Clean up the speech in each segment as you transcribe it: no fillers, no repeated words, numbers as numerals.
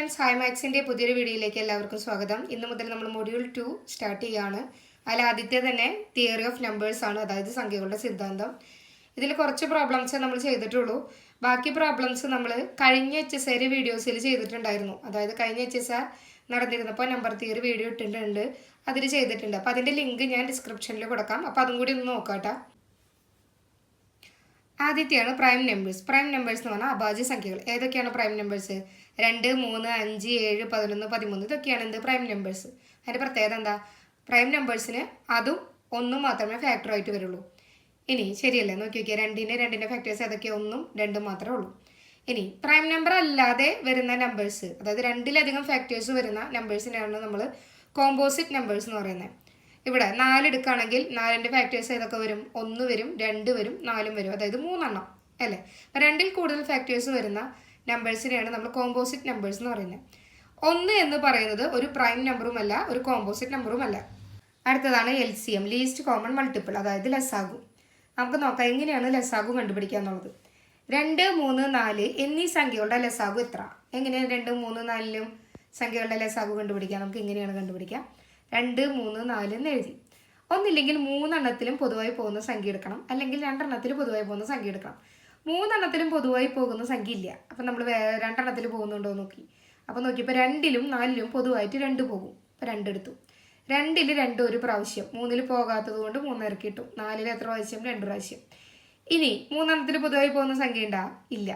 Friends, hi മാത്സിൻ്റെ പുതിയൊരു വീഡിയോയിലേക്ക് എല്ലാവർക്കും സ്വാഗതം. ഇന്ന് മുതൽ നമ്മൾ മൊഡ്യൂൾ 2 സ്റ്റാർട്ട് ചെയ്യുകയാണ്. അതിൽ ആദ്യത്തെ തന്നെ തിയറി ഓഫ് നമ്പേഴ്സ് ആണ്, അതായത് സംഖ്യകളുടെ സിദ്ധാന്തം. ഇതിൽ കുറച്ച് പ്രോബ്ലംസ് നമ്മൾ ചെയ്തിട്ടുള്ളൂ. ബാക്കി പ്രോബ്ലംസ് നമ്മൾ കഴിഞ്ഞ HSR വീഡിയോസിൽ ചെയ്തിട്ടുണ്ടായിരുന്നു. അതായത് കഴിഞ്ഞ HSR നടന്നിരുന്നപ്പോൾ നമ്പർ തിയറി വീഡിയോ ഇട്ടിട്ടുണ്ട്, അതിൽ ചെയ്തിട്ടുണ്ട്. അപ്പോൾ അതിൻ്റെ ലിങ്ക് ഞാൻ ഡിസ്ക്രിപ്ഷനിൽ കൊടുക്കാം. അപ്പോൾ അതും കൂടി ഒന്ന് നോക്കാട്ടോ. ആദ്യത്തെയാണ് പ്രൈം നമ്പേഴ്സ്. പ്രൈം നമ്പേഴ്സ് എന്ന് പറഞ്ഞാൽ അഭാജ്യ സംഖ്യകൾ. ഏതൊക്കെയാണ് പ്രൈം നമ്പേഴ്സ്? 2, 3, 5, 7, 11, 13 ഇതൊക്കെയാണ് എന്ത് പ്രൈം നമ്പേഴ്സ്. അതിൻ്റെ പ്രത്യേകത എന്താ? പ്രൈം നമ്പേഴ്സിന് അതും ഒന്നും മാത്രമേ ഫാക്ടർ ആയിട്ട് വരുള്ളൂ. ഇനി ശരിയല്ലേ, നോക്കി നോക്കിയാൽ രണ്ടിൻ്റെ ഫാക്ടേഴ്സ് ഏതൊക്കെ? 1ഉം 2ഉം മാത്രമേ ഉള്ളൂ. ഇനി പ്രൈം നമ്പർ അല്ലാതെ വരുന്ന നമ്പേഴ്സ്, അതായത് 2ലധികം ഫാക്ടേഴ്സ് വരുന്ന നമ്പേഴ്സിനെയാണ് നമ്മൾ കോമ്പോസിറ്റ് നമ്പേഴ്സ് എന്ന് പറയുന്നത്. ഇവിടെ 4 എടുക്കുകയാണെങ്കിൽ 4ൻ്റെ ഫാക്ടേഴ്സ് ഏതൊക്കെ വരും? 1 വരും, 2 വരും, 4 വരും, അതായത് 3 എണ്ണം അല്ലേ. അപ്പം 2ൽ കൂടുതൽ ഫാക്ടേഴ്സ് വരുന്ന നമ്പേഴ്സിനെയാണ് നമ്മൾ കോമ്പോസിറ്റ് നമ്പേഴ്സ് എന്ന് പറയുന്നത്. 1 എന്ന് പറയുന്നത് ഒരു പ്രൈം നമ്പറുമല്ല, ഒരു കോമ്പോസിറ്റ് നമ്പറുമല്ല. അടുത്തതാണ് LCM, ലീസ്റ്റ് കോമൺ മൾട്ടിപ്പിൾ, അതായത് ലസാഗു. നമുക്ക് നോക്കാം എങ്ങനെയാണ് ലസാഗു കണ്ടുപിടിക്കുക എന്നുള്ളത്. 2, 3, 4 എന്നീ സംഖ്യകളുടെ ലസാഗു എത്ര? എങ്ങനെയാണ് 2, 3, 4ലും സംഖ്യകളുടെ ലസാഗു കണ്ടുപിടിക്കുക? നമുക്ക് ഇങ്ങനെയാണ് കണ്ടുപിടിക്കുക. 2, 3, 4 എന്ന് എഴുതി. ഒന്നില്ലെങ്കിൽ 3 എണ്ണത്തിലും പൊതുവായി പോകുന്ന സംഖ്യ എടുക്കണം, അല്ലെങ്കിൽ 2 എണ്ണത്തിൽ പൊതുവായി പോകുന്ന സംഖ്യ എടുക്കണം. 3 എണ്ണത്തിലും പൊതുവായി പോകുന്ന സംഖ്യ ഇല്ല. അപ്പം നമ്മൾ 2 എണ്ണത്തിൽ പോകുന്നുണ്ടോ നോക്കി. അപ്പോൾ നോക്കിയപ്പോൾ 2ലും 4ലും പൊതുവായിട്ട് 2 പോകും. അപ്പോൾ 2 എടുത്തു. 2ൽ 2 ഒരു പ്രാവശ്യം, 3ൽ പോകാത്തത് കൊണ്ട് 3 ഇറക്കി കിട്ടും. 4ൽ എത്ര പ്രാവശ്യം? 2 പ്രാവശ്യം. ഇനി 3 എണ്ണത്തിൽ പൊതുവായി പോകുന്ന സംഖ്യ ഉണ്ടാ? ഇല്ല.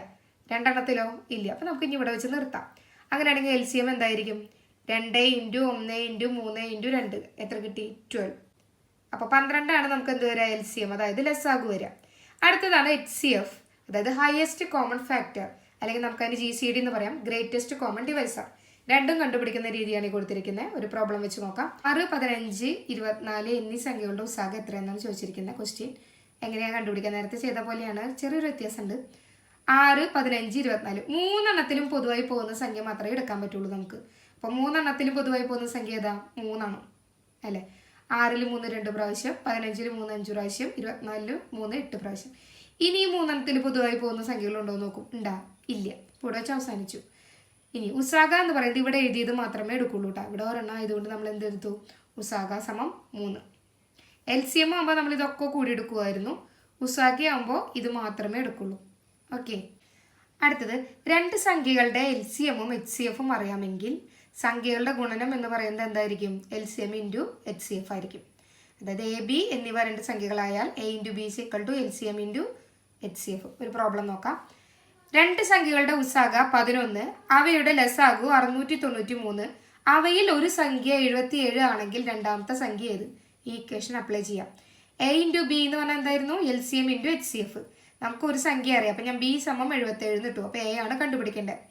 2 എണ്ണത്തിലോ? ഇല്ല. അപ്പം നമുക്ക് ഇനി ഇവിടെ വെച്ച് നിർത്താം. അങ്ങനെയാണെങ്കിൽ LCM എന്തായിരിക്കും? 2 × 1 × 3 × 2 എത്ര കിട്ടി? 12. അപ്പോൾ 12 നമുക്ക് എന്ത് വരിക? LCM, അതായത് ലസാഗു വരിക. അടുത്തതാണ് HCF, അതായത് ഹയസ്റ്റ് കോമൺ ഫാക്ടർ, അല്ലെങ്കിൽ നമുക്ക് അതിന് GCD എന്ന് പറയാം, ഗ്രേറ്റസ്റ്റ് കോമൺ ഡിവൈസർ. രണ്ടും കണ്ടുപിടിക്കുന്ന രീതിയാണ് ഈ കൊടുത്തിരിക്കുന്നത്. ഒരു പ്രോബ്ലം വെച്ച് നോക്കാം. 6, 15, 24 എന്നീ സംഖ്യകളുടെ ഉസാഗം എത്രയെന്നാണ് ചോദിച്ചിരിക്കുന്നത്. ക്വസ്റ്റ്യൻ എങ്ങനെയാണ് കണ്ടുപിടിക്കുക? നേരത്തെ ചെയ്ത പോലെയാണ്, ചെറിയൊരു വ്യത്യാസമുണ്ട്. 6, 15, 24 മൂന്നെണ്ണത്തിലും പൊതുവായി പോകുന്ന സംഖ്യ മാത്രമേ എടുക്കാൻ പറ്റുള്ളൂ നമുക്ക്. അപ്പോൾ 3 എണ്ണത്തിലും പൊതുവായി പോകുന്ന സംഖ്യ ഏതാ? 3 ആണ് അല്ലേ. 6ൽ 3 2 പ്രാവശ്യം, 15ൽ 3 5 പ്രാവശ്യം, 24ൽ 3 8 പ്രാവശ്യം. ഇനി 3 എണ്ണത്തിൽ പൊതുവായി പോകുന്ന സംഖ്യകളുണ്ടോ നോക്കും. ഉണ്ടാ? ഇല്ല. ഇവിടെ വെച്ച് അവസാനിച്ചു. ഇനി ഉസാഗ എന്ന് പറയുന്നത് ഇവിടെ എഴുതിയത് മാത്രമേ എടുക്കുള്ളൂ കേട്ടോ. ഇവിടെ ഒരെണ്ണം ആയതുകൊണ്ട് നമ്മൾ എന്തെടുത്തു? ഉസാഗ സമം 3. LCM ആകുമ്പോൾ നമ്മൾ ഇതൊക്കെ കൂടി എടുക്കുമായിരുന്നു. ഉസാഗ ആകുമ്പോൾ ഇത് മാത്രമേ എടുക്കുള്ളൂ. ഓക്കെ. അടുത്തത്, 2 സംഖ്യകളുടെ LCMഉം HCFഉം അറിയാമെങ്കിൽ സംഖ്യകളുടെ ഗുണനം എന്ന് പറയുന്നത് എന്തായിരിക്കും? LCM × HCF ആയിരിക്കും. അതായത് AB എന്നിവ 2 സംഖ്യകളായാൽ A × B = LCM × HCF. ഒരു പ്രോബ്ലം നോക്കാം. 2 സംഖ്യകളുടെ ഉസാഗ 11, അവയുടെ ലസാഗു 693, അവയിൽ ഒരു സംഖ്യ 77 ആണെങ്കിൽ രണ്ടാമത്തെ സംഖ്യ ഏത്? ഈ ഇക്വേഷൻ അപ്ലൈ ചെയ്യാം. A × B എന്ന് പറഞ്ഞാൽ എന്തായിരുന്നു? LCM × HCF. നമുക്ക് ഒരു സംഖ്യ അറിയാം. അപ്പം ഞാൻ B = 77 കിട്ടും. അപ്പോൾ A ആണ് കണ്ടുപിടിക്കേണ്ടത്.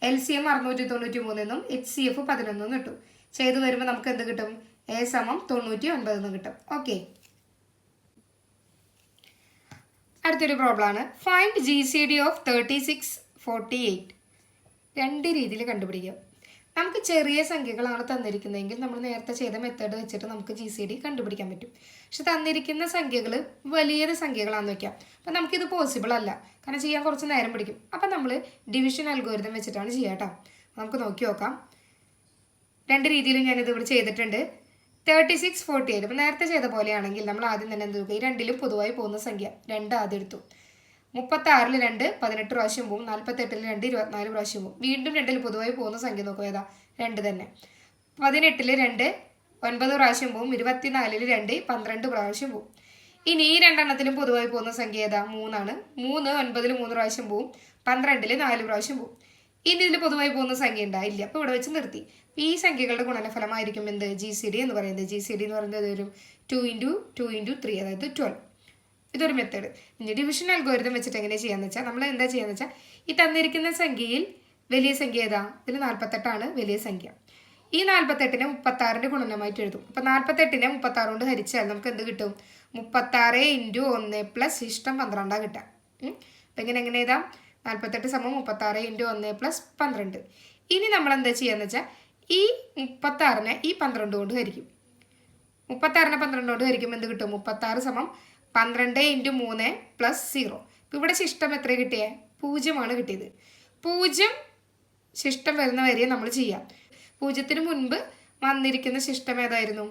LCM 693 എന്നും HCF 11 എന്നും കിട്ടും. ചെയ്തു വരുമ്പോൾ നമുക്ക് എന്ത് കിട്ടും? A = 99 എന്ന് കിട്ടും. ഓക്കെ. അടുത്തൊരു പ്രോബ്ലമാണ്. Find GCD of 36, 48. 2 രീതിയിൽ കണ്ടുപിടിക്കാം. നമുക്ക് ചെറിയ സംഖ്യകളാണ് തന്നിരിക്കുന്നതെങ്കിൽ നമ്മൾ നേരത്തെ ചെയ്ത മെത്തേഡ് വെച്ചിട്ട് നമുക്ക് GCD കണ്ടുപിടിക്കാൻ പറ്റും. പക്ഷെ തന്നിരിക്കുന്ന സംഖ്യകൾ വലിയ സംഖ്യകളാണെന്ന് വയ്ക്കാം. അപ്പം നമുക്കിത് പോസിബിൾ അല്ല, കാരണം ചെയ്യാൻ കുറച്ച് നേരം പിടിക്കും. അപ്പം നമ്മൾ ഡിവിഷൻ അൽഗോരിതം വെച്ചിട്ടാണ് ചെയ്യുക കേട്ടോ. നമുക്ക് നോക്കി നോക്കാം. 2 രീതിയിലും ഞാനിത് ഇവിടെ ചെയ്തിട്ടുണ്ട്. 36, 48. അപ്പം നേരത്തെ ചെയ്ത പോലെയാണെങ്കിൽ നമ്മൾ ആദ്യം തന്നെ എന്ത് നോക്കുക? ഈ 2ലും പൊതുവായി പോകുന്ന സംഖ്യ 2 ആദ്യം എടുത്തു. 36ൽ 2 18 പ്രാവശ്യം പോവും. 48ൽ 2 24 പ്രാവശ്യം പോവും. വീണ്ടും 2ൽ പൊതുവായി പോകുന്ന സംഖ്യ നോക്കുക. ഏതാ? 2 തന്നെ. 18ൽ 2 9 പ്രാവശ്യം പോവും. 24ൽ 2 12 പ്രാവശ്യം പോവും. ഇനി ഈ 2 എണ്ണത്തിലും പൊതുവായി പോകുന്ന സംഖ്യ ഏതാ? 3 ആണ്. 3 9ൽ 3 പ്രാവശ്യം പോവും. 12ൽ 4 പ്രാവശ്യം പോവും. ഇനി ഇതിൽ പൊതുവായി പോകുന്ന സംഖ്യ ഉണ്ടായില്ല. അപ്പോൾ ഇവിടെ വെച്ച് നിർത്തി. ഈ സംഖ്യകളുടെ ഗുണനഫലമായിരിക്കും എന്ത്? GCD എന്ന് പറയുന്നത്. GCD എന്ന് പറയുന്നത് ഒരു 2 × 2 × 3, അതായത് 12. ഇതൊരു മെത്തേഡ്. ഇനി ഡിവിഷൻ അൽഗോരിതം വെച്ചിട്ട് എങ്ങനെ ചെയ്യാന്ന് വെച്ചാൽ നമ്മൾ എന്താ ചെയ്യാന്ന് വെച്ചാൽ ഈ തന്നിരിക്കുന്ന സംഖ്യയിൽ വലിയ സംഖ്യ ഏതാ? ഇതിൽ 48 വലിയ സംഖ്യ. ഈ 48നെ 36ന്റെ ഗുണനമായിട്ട് എഴുതും. അപ്പം 48നെ 36 കൊണ്ട് ഹരിച്ചാൽ നമുക്ക് എന്ത് കിട്ടും? 36 × 1 + ഇഷ്ടം 12 കിട്ടാം. അപ്പം എങ്ങനെ എഴുതാം? 48 = 36 × 1 + 12. ഇനി നമ്മൾ എന്താ ചെയ്യാന്ന് വെച്ചാൽ ഈ 36നെ ഈ 12 കൊണ്ട് ഹരിക്കും. 36നെ 12 കൊണ്ട് ഹരിക്കുമ്പോൾ എന്ത് കിട്ടും? 36 = 12 × 3 + 0. ഇപ്പം ഇവിടെ ശിഷ്ടം എത്ര കിട്ടിയേ? 0 ആണ് കിട്ടിയത്. 0 ശിഷ്ടം വരുന്ന വരെ നമ്മൾ ചെയ്യാം. 0-ന് മുൻപ് വന്നിരിക്കുന്ന ശിഷ്ടം ഏതായിരുന്നു?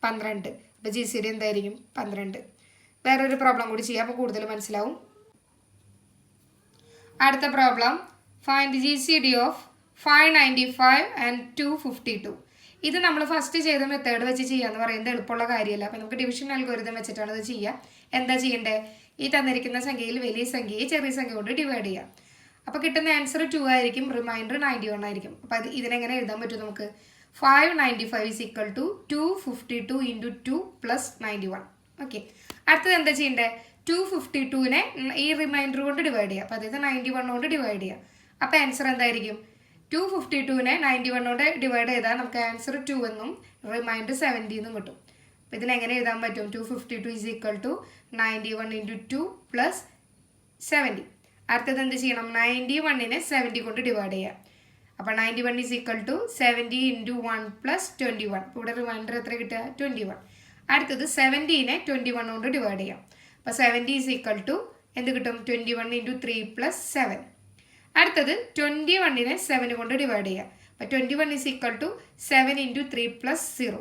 12. അപ്പോൾ GCD എന്തായിരിക്കും? 12. വേറൊരു പ്രോബ്ലം കൂടി ചെയ്യാം, അപ്പോൾ കൂടുതൽ മനസ്സിലാവും. അടുത്ത problem, find GCD of 595 and 252. ഇത് നമ്മൾ ഫസ്റ്റ് ചെയ്ത മെത്തേഡ് വെച്ച് ചെയ്യാന്ന് പറയുന്നത് എളുപ്പമുള്ള കാര്യമല്ല. അപ്പോൾ നമുക്ക് ഡിവിഷൻ അൽഗോരിതം വെച്ചിട്ടാണ് ഇത് ചെയ്യുക. എന്താ ചെയ്യേണ്ടത്? ഈ തന്നിരിക്കുന്ന സംഖ്യയിൽ വലിയ സംഖ്യയെ ചെറിയ സംഖ്യ കൊണ്ട് ഡിവൈഡ് ചെയ്യാം. അപ്പോൾ കിട്ടുന്ന ആൻസർ 2 ആയിരിക്കും, റിമൈൻഡർ 91 ആയിരിക്കും. അപ്പോൾ അത് ഇതിനെങ്ങനെ എഴുതാൻ പറ്റും നമുക്ക്? 595 is equal to 252 into 2 plus 91. Okay, അടുത്തത് എന്താ ചെയ്യേണ്ടത്? 252നെ ഈ റിമൈൻഡർ കൊണ്ട് ഡിവൈഡ് ചെയ്യാം. അപ്പോൾ അതായത് 91 കൊണ്ട് ഡിവൈഡ് ചെയ്യാം. അപ്പോൾ ആൻസർ എന്തായിരിക്കും? 252നെ 91 കൊണ്ട് ഡിവൈഡ് ചെയ്താൽ നമുക്ക് ആൻസർ 2 എന്നും റിമൈൻഡർ 70 എന്നും കിട്ടും. അപ്പോൾ ഇതിനെങ്ങനെ എഴുതാൻ പറ്റും? 252 is equal to 91 into 2 plus 70. അടുത്തത് എന്ത് ചെയ്യണം? 91നെ 70 കൊണ്ട് ഡിവൈഡ് ചെയ്യാം. അപ്പോൾ 91 is equal to 70 into 1 plus 21. ഇവിടെ റിമൈൻഡർ എത്ര കിട്ടുക? 21. അടുത്തത് 70നെ 21 കൊണ്ട് ഡിവൈഡ് ചെയ്യാം. അപ്പോൾ 70 is equal to എന്ത് കിട്ടും? 21 into 3 plus 7. അടുത്തത് 21നെ 7 കൊണ്ട് ഡിവൈഡ് ചെയ്യാം. അപ്പോൾ 21 is equal to 7 into 3 plus 0.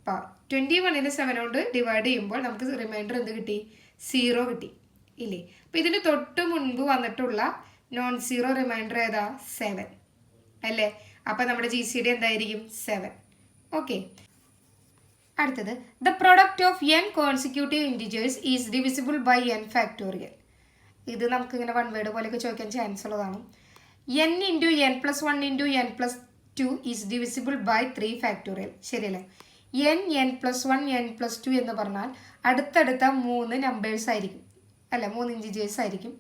അപ്പോൾ 21നെ 7 കൊണ്ട് ഡിവൈഡ് ചെയ്യുമ്പോൾ നമുക്ക് റിമൈൻഡർ എന്ത് കിട്ടി? 0 കിട്ടി ഇല്ലേ? അപ്പോൾ ഇതിന് തൊട്ട് മുൻപ് വന്നിട്ടുള്ള നോൺ സീറോ റിമൈൻഡർ ഏതാ? 7 അല്ലേ? അപ്പോൾ നമ്മുടെ GCD എന്തായിരിക്കും? 7. ഓക്കെ, അടുത്തത് the product of n consecutive integers is divisible by n factorial. ഇത് നമുക്ക് ഇങ്ങനെ വൺ വേർഡ് പോലെയൊക്കെ ചോദിക്കാൻ ചാൻസ് ഉള്ളതാണ്. n into n plus 1 into n plus 2 is divisible by 3 factorial. ശരിയല്ലേ? n plus 1 n plus 2 എന്ന് പറഞ്ഞാൽ അടുത്തടുത്ത 3 നമ്പേഴ്സ് ആയിരിക്കും അല്ല, 3 ഇൻറ്റിജേഴ്സ് ആയിരിക്കും.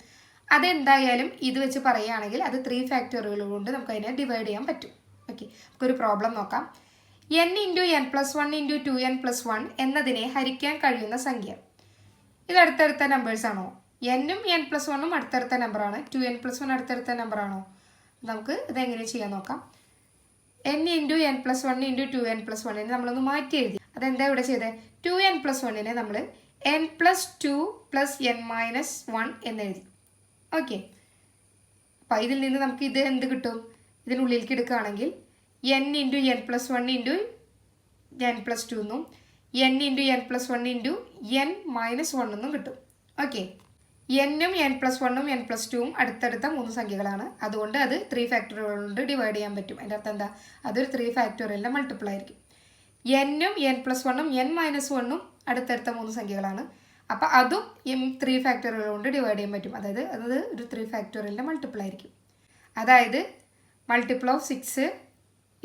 അതെന്തായാലും ഇത് വെച്ച് പറയുകയാണെങ്കിൽ അത് 3 ഫാക്ടോറിയൽ കൊണ്ട് നമുക്ക് അതിനെ ഡിവൈഡ് ചെയ്യാൻ പറ്റും. ഓക്കെ, നമുക്കൊരു പ്രോബ്ലം നോക്കാം. n into n plus 1 into 2n plus 1 എന്നതിനെ ഹരിക്കാൻ കഴിയുന്ന സംഖ്യ. ഇത് അടുത്തടുത്ത നമ്പേഴ്സ് ആണോ? n-ഉം n plus 1-ഉം അടുത്തടുത്ത നമ്പറാണ്. 2n plus 1 അടുത്തടുത്ത നമ്പറാണോ? നമുക്ക് ഇതെങ്ങനെ ചെയ്യാൻ നോക്കാം. n into n plus 1 into 2n plus 1നെ നമ്മളൊന്ന് മാറ്റി എഴുതി. അതെന്താ ഇവിടെ ചെയ്തത്? 2n plus 1നെ നമ്മൾ n plus 2 plus n minus 1 എന്നെഴുതി. Okay, അപ്പോൾ ഇതിൽ നിന്ന് നമുക്ക് ഇത് എന്ത് കിട്ടും? ഇതിനുള്ളിലേക്ക് എടുക്കുകയാണെങ്കിൽ n into n plus 1 into n plus 2 എന്നും n into n plus 1 into n minus 1 എന്നും കിട്ടും. ഓക്കെ, n-ഉം n plus 1-ഉം n plus 2-ഉം അടുത്തടുത്ത 3 സംഖ്യകളാണ്. അതുകൊണ്ട് അത് 3 ഫാക്ടോറിയൽ കൊണ്ട് ഡിവൈഡ് ചെയ്യാൻ പറ്റും. അതിൻ്റെ അർത്ഥം എന്താ? അതൊരു 3 ഫാക്ടോറിയലിൻ്റെ മൾട്ടിപ്പിൾ ആയിരിക്കും. n-ഉം n plus 1-ഉം n minus 1-ഉം അടുത്തടുത്ത 3 സംഖ്യകളാണ്. അപ്പോൾ അതും 3 ഫാക്ടോറിയൽ കൊണ്ട് ഡിവൈഡ് ചെയ്യാൻ പറ്റും. അതായത് അത് ഒരു 3 ഫാക്ടോറിയലിൻ്റെ മൾട്ടിപ്പിൾ ആയിരിക്കും. അതായത് മൾട്ടിപ്പിൾ ഓഫ് 6,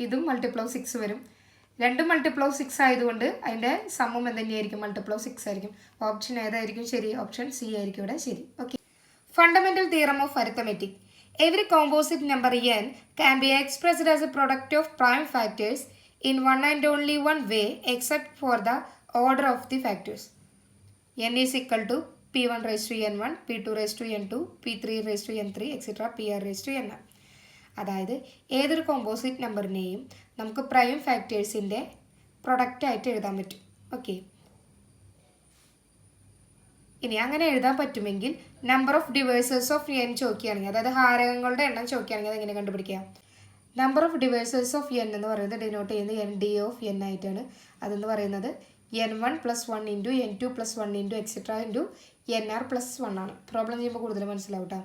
ഇതും മൾട്ടിപ്പിൾ ഓഫ് 6 വരും. രണ്ടും മൾട്ടിപ്പിൾ ഓഫ് 6 ആയതുകൊണ്ട് അതിൻ്റെ സമ്മും എന്തുതന്നെയായിരിക്കും? മൾട്ടിപ്പിൾ ഓഫ് 6 ആയിരിക്കും. ഓപ്ഷൻ ഏതായിരിക്കും ശരി? ഓപ്ഷൻ സി ആയിരിക്കും ഇവിടെ ശരി. Okay, fundamental theorem of arithmetic. Every composite number n can be expressed as a product of prime factors in one and only one way except for the order of the factors. n is equal to p1 raised to n1, p2 raised to n2, p3 raised to n3, etc. pr raised to nr. അതായത് ഏതൊരു composite നമ്പറിനെയും നമുക്ക് prime ഫാക്ടേഴ്സിൻ്റെ പ്രൊഡക്റ്റായിട്ട് എഴുതാൻ പറ്റും. Okay, ഇനി അങ്ങനെ എഴുതാൻ പറ്റുമെങ്കിൽ number of divisors of n ചോദിക്കുകയാണെങ്കിൽ, അതായത് ഹാരകങ്ങളുടെ എണ്ണം ചോദിക്കുകയാണെങ്കിൽ അതെങ്ങനെ കണ്ടുപിടിക്കാം? Number of divisors of n എന്ന് പറയുന്നത് ഡിനോട്ട് ചെയ്യുന്നത് n d ഓഫ് n ആയിട്ടാണ്. അതെന്ന് പറയുന്നത് n1 plus 1 into n2 plus 1 into etc. into nr plus 1 ആണ്. പ്രോബ്ലം ചെയ്യുമ്പോൾ കൂടുതൽ മനസ്സിലാവട്ടെ.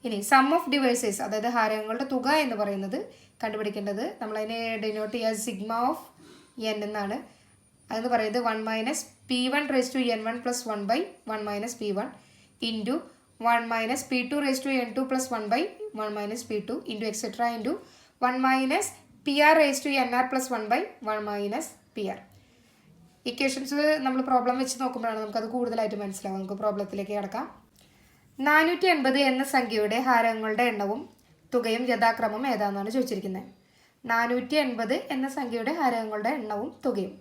ഇനി സം ഓഫ് ഡിവൈസേഴ്സ്, അതായത് ഹാരകങ്ങളുടെ തുക എന്ന് പറയുന്നത് കണ്ടുപിടിക്കേണ്ടത് നമ്മളതിനെ ഡിനോട്ട് ചെയ്യുക സിഗ്മ ഓഫ് n എന്നാണ്. അതെന്ന് പറയുന്നത് 1 minus p1 raised to n1 plus 1 by 1 minus p1 into 1 minus p2 raised to n2 plus 1 by 1 minus p2 into etc. into 1 minus pr raised to nr plus 1 by 1 minus pr. Equations നമ്മൾ problem വെച്ച് നോക്കുമ്പോഴാണ് നമുക്കത് കൂടുതലായിട്ട് മനസ്സിലാവും. നമുക്ക് പ്രോബ്ലത്തിലേക്ക് കിടക്കാം. 480 എന്ന സംഖ്യയുടെ ഹാരകങ്ങളുടെ എണ്ണവും തുകയും യഥാക്രമം ഏതാണെന്നാണ് ചോദിച്ചിരിക്കുന്നത്. 480 എന്ന സംഖ്യയുടെ ഹാരകങ്ങളുടെ എണ്ണവും തുകയും.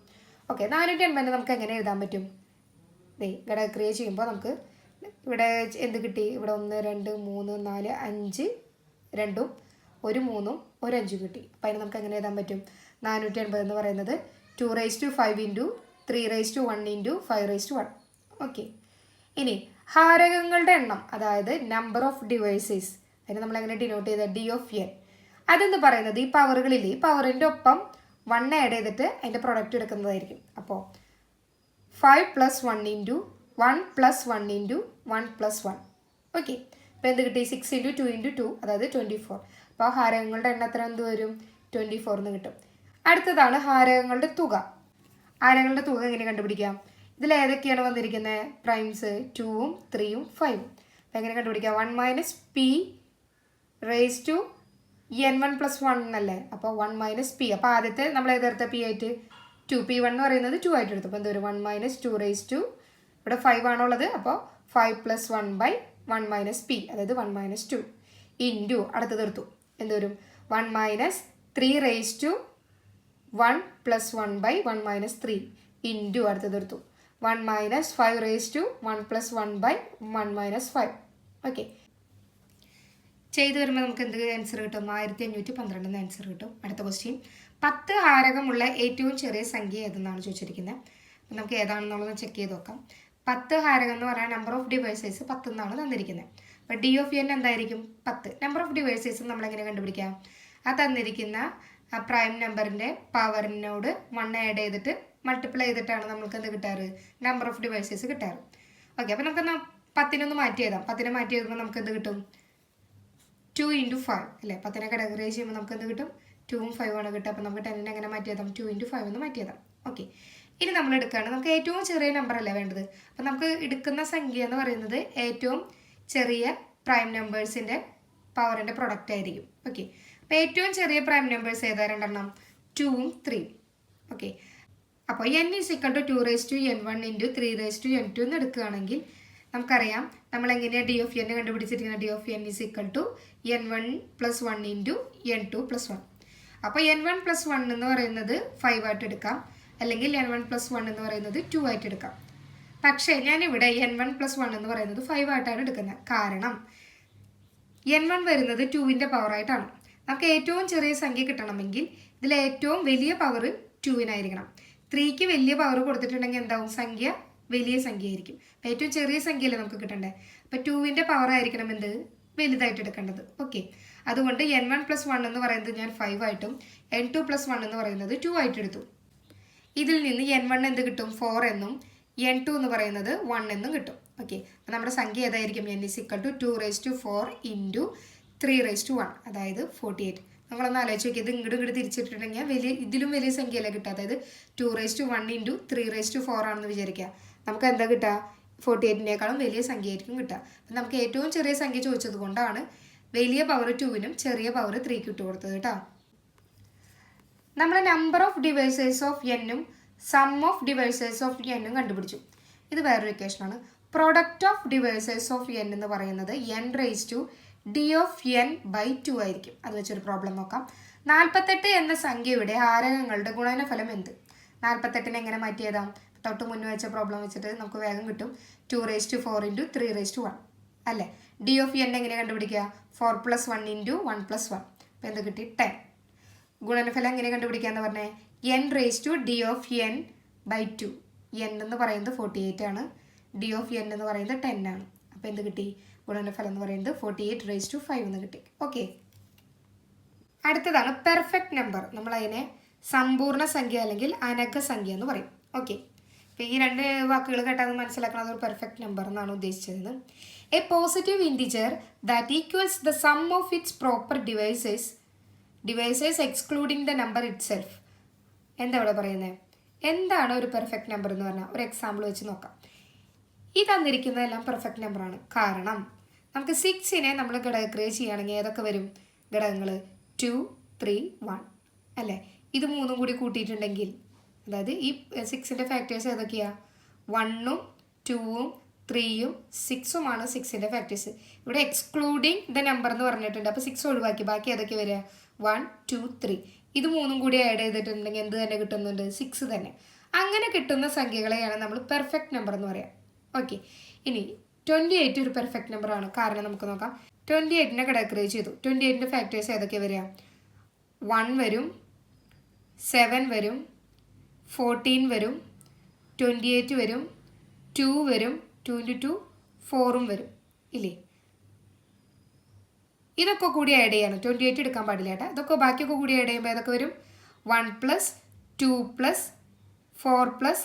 ഓക്കെ, 480 നമുക്ക് എങ്ങനെ എഴുതാൻ പറ്റും? ഘടകക്രിയ ചെയ്യുമ്പോൾ നമുക്ക് ഇവിടെ എന്ത് കിട്ടി? ഇവിടെ 1 2 3 4 5 2ഉം 1 3ഉം 1 5 കിട്ടി. അപ്പോൾ അതിന് നമുക്ക് എങ്ങനെ എഴുതാൻ പറ്റും? 480 എന്ന് പറയുന്നത് 2 raised to 5 into 3 raised to 1 into 5 raised to 1. Okay, ഇനി ഹാരകങ്ങളുടെ എണ്ണം, അതായത് നമ്പർ ഓഫ് ഡിവൈസേഴ്സ്, അതിന് നമ്മൾ എങ്ങനെ ഡിനോട്ട് ചെയ്ത d of n. അതെന്ന് പറയുന്നത് ഈ പവറുകളില്ലേ, ഈ പവറിൻ്റെ ഒപ്പം 1 ആഡ് ചെയ്തിട്ട് അതിൻ്റെ പ്രൊഡക്റ്റ് എടുക്കുന്നതായിരിക്കും. അപ്പോൾ 5 + 1 × 1 + 1 × 1 + 1. ഓക്കെ, അപ്പോൾ എന്ത് കിട്ടി? 6 × 2 × 2, അതായത് 24. അപ്പോൾ ഹാരകങ്ങളുടെ എണ്ണത്തിന് എന്ത് വരും? 24 എന്ന് കിട്ടും. അടുത്തതാണ് ഹാരകങ്ങളുടെ തുക. ഹാരകങ്ങളുടെ തുക എങ്ങനെ കണ്ടുപിടിക്കാം? ഇതിൽ ഏതൊക്കെയാണ് വന്നിരിക്കുന്നത്? പ്രൈംസ് 2ഉം 3ഉം 5ഉം. അപ്പോൾ എങ്ങനെ കണ്ടുപിടിക്കാം? 1 - p raised to n1 + 1 എന്നല്ലേ? അപ്പോൾ 1 - p. അപ്പോൾ ആദ്യത്തെ നമ്മൾ ഏതെടുത്ത p ആയിട്ട് 2, p1 എന്ന് പറയുന്നത് 2 ആയിട്ട് എടുത്തു. അപ്പോൾ എന്ത് വരും? 1 - 2 raised to, ഇവിടെ 5 ആണുള്ളത്, അപ്പോൾ 5 + 1/1 - p, അതായത് 1 - 2 ഇൻറ്റു അടുത്തത് എടുത്തു. എന്ത് വരും? 1 - 3 raised to 1 + 1/1 - 3 ഇൻറ്റു അടുത്തത് എടുത്തു. 1 - 5 raised to 1 + 1/1 - 5. ഓക്കെ, ചെയ്തു വരുമ്പോൾ നമുക്ക് എന്ത് ആൻസർ കിട്ടും? 1512 ആൻസർ കിട്ടും. അടുത്ത ക്വസ്റ്റ്യൻ, 10 ഹാരകമുള്ള ഏറ്റവും ചെറിയ സംഖ്യ ഏതെന്നാണ് ചോദിച്ചിരിക്കുന്നത്. അപ്പം നമുക്ക് ഏതാണെന്നുള്ളത് ചെക്ക് ചെയ്ത് നോക്കാം. 10 ഹാരകം എന്ന് പറഞ്ഞാൽ നമ്പർ ഓഫ് ഡിവൈസേഴ്സ് 10 എന്നാണ് തന്നിരിക്കുന്നത്. അപ്പോൾ ഡി ഓഫ് എൻ എന്തായിരിക്കും? 10. നമ്പർ ഓഫ് ഡിവൈസേഴ്സ് നമ്മളെങ്ങനെ കണ്ടുപിടിക്കാം? ആ തന്നിരിക്കുന്ന ആ പ്രൈം നമ്പറിൻ്റെ പവറിനോട് 1 ആഡ് ചെയ്തിട്ട് മൾട്ടിപ്ലൈ ചെയ്തിട്ടാണ് നമുക്ക് എന്ത് കിട്ടാറ്? നമ്പർ ഓഫ് ഡിവൈസേഴ്സ് കിട്ടാറ്. ഓക്കെ, അപ്പോൾ നമുക്ക് 10 മാറ്റി എഴുതാം. 10 മാറ്റി എഴുതുമ്പോൾ നമുക്ക് എന്ത് കിട്ടും? 2 × 5 അല്ലേ? 10 കാറ്റഗറൈസ് ചെയ്യുമ്പോൾ നമുക്ക് എന്ത് കിട്ടും? 2ഉം 5ഉം ആണ് കിട്ടുക. അപ്പോൾ നമുക്ക് 10 എങ്ങനെ മാറ്റി എഴുതാം? 2 × 5 എന്ന് മാറ്റി എഴുതാം. ഓക്കെ, ഇനി നമ്മൾ എടുക്കുകയാണ്, നമുക്ക് ഏറ്റവും ചെറിയ നമ്പർ അല്ലേ വേണ്ടത്. അപ്പോൾ നമുക്ക് എടുക്കുന്ന സംഖ്യ എന്ന് പറയുന്നത് ഏറ്റവും ചെറിയ പ്രൈം നമ്പേഴ്സിൻ്റെ പവറിൻ്റെ പ്രൊഡക്റ്റ് ആയിരിക്കും. ഓക്കെ, അപ്പോൾ ഏറ്റവും ചെറിയ പ്രൈം നമ്പേഴ്സ് ഏതാ? 2 2ഉം 3ഉം. ഓക്കെ, അപ്പോൾ n = 2 raised to n1 × 3 raised to n2 എന്ന് എടുക്കുകയാണെങ്കിൽ നമുക്കറിയാം നമ്മൾ എങ്ങനെയാണ് ഡി ഓഫ് എൻ കണ്ടുപിടിച്ചിരിക്കുന്നത്? D of n = n1 + 1 × n2 + 1. അപ്പോൾ n1 + 1 എന്ന് പറയുന്നത് 5 ആയിട്ട് എടുക്കാം, അല്ലെങ്കിൽ n1 + 1 എന്ന് പറയുന്നത് 2 ആയിട്ട് എടുക്കാം. പക്ഷേ ഞാനിവിടെ n1 + 1 എന്ന് പറയുന്നത് 5 ആയിട്ടാണ് എടുക്കുന്നത്. കാരണം n1 വരുന്നത് 2ൻ്റെ പവറായിട്ടാണ്. നമുക്ക് ഏറ്റവും ചെറിയ സംഖ്യ കിട്ടണമെങ്കിൽ ഇതിൽ ഏറ്റവും വലിയ പവർ 2-നായിരിക്കണം. 3ക്ക് വലിയ പവർ കൊടുത്തിട്ടുണ്ടെങ്കിൽ എന്താവും? സംഖ്യ വലിയ സംഖ്യ ആയിരിക്കും. അപ്പോൾ ഏറ്റവും ചെറിയ സംഖ്യയല്ലേ നമുക്ക് കിട്ടണ്ടേ? അപ്പോൾ 2ൻ്റെ പവർ ആയിരിക്കണം എന്ത്? വലുതായിട്ട് എടുക്കേണ്ടത്. ഓക്കെ, അതുകൊണ്ട് n1 + 1 എന്ന് പറയുന്നത് ഞാൻ 5 ആയിട്ടും n2 + 1 എന്ന് പറയുന്നത് 2 ആയിട്ട് എടുത്തു. ഇതിൽ നിന്ന് n1 എന്ത് കിട്ടും? 4 എന്നും n2 എന്ന് പറയുന്നത് 1 എന്നും കിട്ടും. ഓക്കെ, അപ്പോൾ നമ്മുടെ സംഖ്യ ഏതായിരിക്കും? n = 2 raised to 4 × 3 raised to 1, അതായത് 48. നമ്മളൊന്ന് ആലോചിച്ച് നോക്കി, ഇത് ഇങ്ങോട്ട് തിരിച്ചിട്ടുണ്ടെങ്കിൽ ഇതിലും വലിയ സംഖ്യയല്ലേ കിട്ടുക? അതായത് 2 raised to 1 × 3 raised to 4 ആണെന്ന് വിചാരിക്കുക. നമുക്ക് എന്താ കിട്ടുക? 48-നേക്കാളും വലിയ സംഖ്യ ആയിരിക്കും കിട്ടുക. അപ്പം നമുക്ക് ഏറ്റവും ചെറിയ സംഖ്യ ചോദിച്ചത് കൊണ്ടാണ് വലിയ പവർ 2-നും ചെറിയ പവർ 3-ക്കും ഇട്ട് കൊടുത്തത് കേട്ടോ. നമ്മൾ നമ്പർ ഓഫ് ഡിവൈസേഴ്സ് ഓഫ് n-ഉം സം ഓഫ് ഡിവൈസേഴ്സ് ഓഫ് n-ഉം കണ്ടുപിടിച്ചു. ഇത് വേറൊരു ഇക്വേഷനാണ്. Product of divisors of n എന്ന് പറയുന്നത് n raised to d of n/2 ആയിരിക്കും. അത് വെച്ചൊരു പ്രോബ്ലം നോക്കാം. 48 എന്ന സംഖ്യയുടെ ഹാരകങ്ങളുടെ ഗുണനഫലം എന്ത്? 48-നെ എങ്ങനെ മാറ്റി എഴുതാം? തൊട്ട് മുന്നേ വെച്ച പ്രോബ്ലം വെച്ചിട്ട് നമുക്ക് വേഗം കിട്ടും. 2 raised to 4 × 3 raised to 1 അല്ലേ? ഡി ഓഫ് n എങ്ങനെ കണ്ടുപിടിക്കുക? 4 + 1 × 1 + 1. അപ്പോൾ എന്ത് കിട്ടി? 10. ഗുണനഫലം എങ്ങനെ കണ്ടുപിടിക്കാന്ന് പറഞ്ഞേ? n raised to d of n/2. n എന്ന് പറയുന്നത് 48 ആണ്, d of n എന്ന് പറയുന്നത് 10 ആണ്. അപ്പോൾ എന്ത് കിട്ടി? ഗുണനഫലം എന്ന് പറയുന്നത് 48 raised to 5 എന്ന് കിട്ടി. ഓക്കെ, അടുത്തതാണ് പെർഫെക്റ്റ് നമ്പർ. നമ്മളതിനെ സമ്പൂർണ്ണ സംഖ്യ അല്ലെങ്കിൽ അനക്ക സംഖ്യ എന്ന് പറയും. ഓക്കെ, അപ്പോൾ ഈ 2 വാക്കുകൾ കേട്ടാൽ മനസ്സിലാക്കുന്നത് ഒരു പെർഫെക്റ്റ് നമ്പർ എന്നാണ് ഉദ്ദേശിച്ചത്. A positive integer that equals the sum of it's proper divisors excluding the number it self. എന്താ ഇവിടെ പറയുന്നത്? എന്താണ് ഒരു പെർഫെക്റ്റ് നമ്പർ എന്ന് പറഞ്ഞാൽ ഒരു എക്സാമ്പിൾ വെച്ച് നോക്കാം. ഈ തന്നിരിക്കുന്നതെല്ലാം പെർഫെക്റ്റ് നമ്പറാണ്. കാരണം നമുക്ക് 6-നെ നമ്മൾ ഘടകക്രിയ ചെയ്യുകയാണെങ്കിൽ ഏതൊക്കെ വരും ഘടകങ്ങൾ? 2, 3, 1 അല്ലേ? ഇത് 3ഉം കൂടി കൂട്ടിയിട്ടുണ്ടെങ്കിൽ, അതായത് ഈ 6-ൻ്റെ ഫാക്ടേഴ്സ് ഏതൊക്കെയാണ്? 1ഉം 2ഉം 3ഉം 6ഉമാണ് 6-ൻ്റെ ഫാക്ടേഴ്സ്. ഇവിടെ എക്സ്ക്ലൂഡിങ് ദ നമ്പർ എന്ന് പറഞ്ഞിട്ടുണ്ട്. അപ്പോൾ 6 ഒഴിവാക്കി ബാക്കി ഏതൊക്കെ വരിക? 1, 2, 3. ഇത് 3ഉം കൂടി ആഡ് ചെയ്തിട്ടുണ്ടെങ്കിൽ എന്ത് തന്നെ കിട്ടുന്നുണ്ട്? 6 തന്നെ. അങ്ങനെ കിട്ടുന്ന സംഖ്യകളെയാണ് നമ്മൾ പെർഫെക്റ്റ് നമ്പർ എന്ന് പറയാം. ഓക്കെ, ഇനി 28 ഒരു പെർഫെക്റ്റ് നമ്പറാണ്. കാരണം നമുക്ക് നോക്കാം. 28-നെ ഘടകക്രിയ ചെയ്തു. 28-ൻ്റെ ഫാക്ടേഴ്സ് ഏതൊക്കെ വരിക? 1 വരും, 7 വരും, 14 വരും, 28 വരും, 2 വരും, 2 × 2 4ഉം വരും ഇല്ലേ? ഇതൊക്കെ കൂടി ആഡ് ചെയ്യണം. 28 എടുക്കാൻ പാടില്ല കേട്ടോ. ഇതൊക്കെ ബാക്കിയൊക്കെ കൂടി ആഡ് ചെയ്യുമ്പോൾ ഏതൊക്കെ വരും? 1 + 2 + 4 +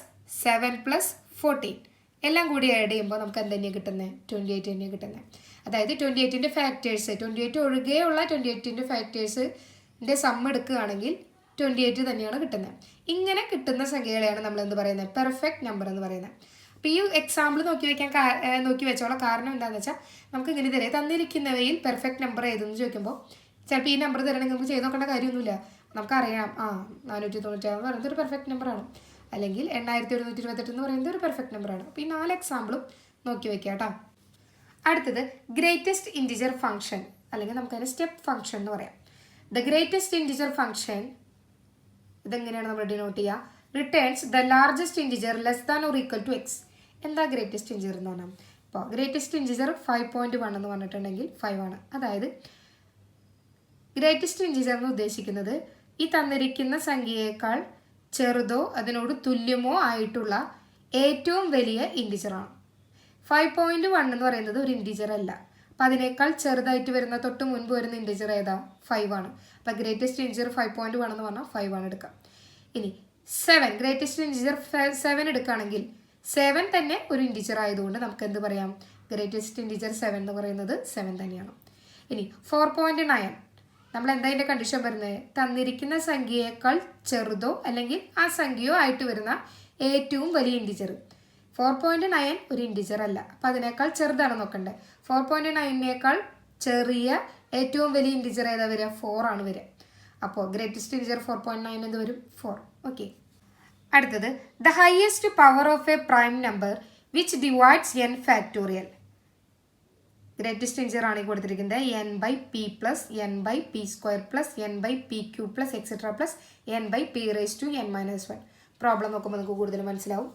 7 + 14 എല്ലാം കൂടി ആഡ് ചെയ്യുമ്പോൾ നമുക്ക് എന്ത് തന്നെയാണ് കിട്ടുന്നത്? 28 തന്നെയാണ് കിട്ടുന്നത്. അതായത് 28ൻ്റെ ഫാക്ടേഴ്സ് 28 ഒഴികെയുള്ള 28ൻ്റെ ഫാക്ടേഴ്സിൻ്റെ സം എടുക്കുകയാണെങ്കിൽ 28 തന്നെയാണ് കിട്ടുന്നത്. ഇങ്ങനെ കിട്ടുന്ന സംഖ്യകളെയാണ് നമ്മൾ എന്ത് പറയുന്നത്? പെർഫെക്റ്റ് നമ്പർ എന്ന് പറയുന്നത്. അപ്പോൾ ഈ എക്സാമ്പിൾ നോക്കി വെച്ചോളാം. കാരണം എന്താണെന്ന് വെച്ചാൽ നമുക്ക് ഇങ്ങനെ തരാം, തന്നിരിക്കുന്നവയിൽ പെർഫെക്റ്റ് നമ്പർ ഏതെന്ന് ചോദിക്കുമ്പോൾ ചിലപ്പോൾ ഈ നമ്പർ തരണമെങ്കിൽ നമുക്ക് ചെയ്ത് നോക്കേണ്ട കാര്യമൊന്നുമില്ല. നമുക്കറിയാം 496 എന്ന് പറയുന്നത് ഒരു പെർഫെക്റ്റ് നമ്പറാണ്, അല്ലെങ്കിൽ 8128 എന്ന് പറയുന്നത് ഒരു പെർഫെക്റ്റ് നമ്പറാണ്. അപ്പോൾ ഈ 4 എക്സാമ്പിളും നോക്കി വെക്കുക കേട്ടോ. അടുത്തത് ഗ്രേറ്റസ്റ്റ് ഇൻറ്റിജർ ഫംഗ്ഷൻ, അല്ലെങ്കിൽ നമുക്കതിന് സ്റ്റെപ്പ് ഫംഗ്ഷൻ എന്ന് പറയാം. ദ ഗ്രേറ്റസ്റ്റ് ഇൻറ്റിജർ ഫംഗ്ഷൻ ഇതെങ്ങനെയാണ് നമ്മൾ ഡിനോട്ട് ചെയ്യുക? Returns the largest integer less than or equal to x. എന്താ ഗ്രേറ്റസ്റ്റ് ഇൻറ്റിജർ എന്ന് പറഞ്ഞാൽ? ഇപ്പോൾ ഗ്രേറ്റസ്റ്റ് ഇൻറ്റിജർ 5.1 എന്ന് പറഞ്ഞിട്ടുണ്ടെങ്കിൽ 5 ആണ്. അതായത് ഗ്രേറ്റസ്റ്റ് ഇൻറ്റിജർ എന്ന് ഉദ്ദേശിക്കുന്നത് ഈ തന്നിരിക്കുന്ന സംഖ്യയേക്കാൾ ചെറുതോ അതിനോട് തുല്യമോ ആയിട്ടുള്ള ഏറ്റവും വലിയ ഇൻറ്റിജറാണ്. 5.1 എന്ന് പറയുന്നത് ഒരു ഇൻറ്റിജർ അല്ല. അപ്പം അതിനേക്കാൾ ചെറുതായിട്ട് വരുന്ന തൊട്ട് മുൻപ് വരുന്ന ഇൻറ്റിജർ ഏതാ? 5 ആണ്. അപ്പം ഗ്രേറ്റസ്റ്റ് ഇൻറ്റിജർ 5.1 എന്ന് പറഞ്ഞാൽ 5 ആണ് എടുക്കാം. ഇനി 7 ഗ്രേറ്റസ്റ്റ് ഇൻറ്റിജർ 7 എടുക്കുകയാണെങ്കിൽ 7 തന്നെ ഒരു ഇൻറ്റിജർ ആയതുകൊണ്ട് നമുക്ക് എന്ത് പറയാം? ഗ്രേറ്റസ്റ്റ് ഇൻറ്റിജർ 7 എന്ന് പറയുന്നത് 7 തന്നെയാണ്. ഇനി 4.9 നമ്മൾ എന്താ ഇതിൻ്റെ കണ്ടീഷൻ വരുന്നത്? തന്നിരിക്കുന്ന സംഖ്യയേക്കാൾ ചെറുതോ അല്ലെങ്കിൽ ആ സംഖ്യയോ ആയിട്ട് വരുന്ന ഏറ്റവും വലിയ ഇൻറ്റിജർ. 4.9 ഒരു ഇൻറ്റിജർ അല്ല, അപ്പം അതിനേക്കാൾ ചെറുതാണ് നോക്കണ്ടേ. 4.9നേക്കാൾ ചെറിയ ഏറ്റവും വലിയ ഇൻറ്റിജർ ഏതാ വരിക? 4 ആണ് വരിക. അപ്പോൾ ഗ്രേറ്റസ്റ്റ് ഇൻറ്റിജർ 4.9 എന്ത് വരും? 4. ഓക്കെ. അടുത്തത് the highest power of A prime number which divides n factorial. Greatest integer ആണ് ഈ കൊടുത്തിരിക്കുന്നത് n/p + n/p² + n/pq + etcetera + n/p⁻n−1. Problem നോക്കുമ്പോൾ നമുക്ക് കൂടുതൽ മനസ്സിലാവും.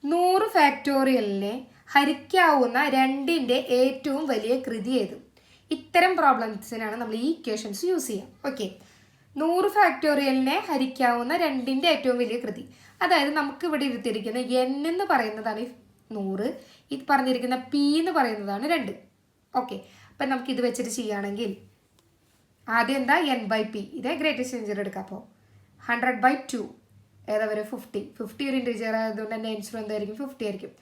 100 ഫാക്ടോറിയലിനെ ഹരിക്കാവുന്ന 2ൻ്റെ ഏറ്റവും വലിയ കൃതി ഏത്? ഇത്തരം പ്രോബ്ലംസിനാണ് നമ്മൾ ഈ ഇക്വേഷൻസ് യൂസ് ചെയ്യുക. ഓക്കെ. 100 ഫാക്ടോറിയലിനെ ഹരിക്കാവുന്ന 2ൻ്റെ ഏറ്റവും വലിയ കൃതി, അതായത് നമുക്ക് ഇവിടെ ഇരുത്തിയിരിക്കുന്ന n എന്ന് പറയുന്നതാണ് 100, ഇത് പറഞ്ഞിരിക്കുന്ന p എന്ന് പറയുന്നതാണ് 2. ഓക്കെ. അപ്പം നമുക്ക് ഇത് വെച്ചിട്ട് ചെയ്യുകയാണെങ്കിൽ ആദ്യം എന്താ? n/p. ഇതേ ഗ്രേറ്റസ്റ്റ് ഇൻറ്റിജർ എടുക്കാം. അപ്പോൾ 100/2 ഏതാ വരെ? 50 ഒരു ഇൻറ്റിജർ ആയതുകൊണ്ട് തന്നെ ആൻസർ എന്തായിരിക്കും? 50 ആയിരിക്കും.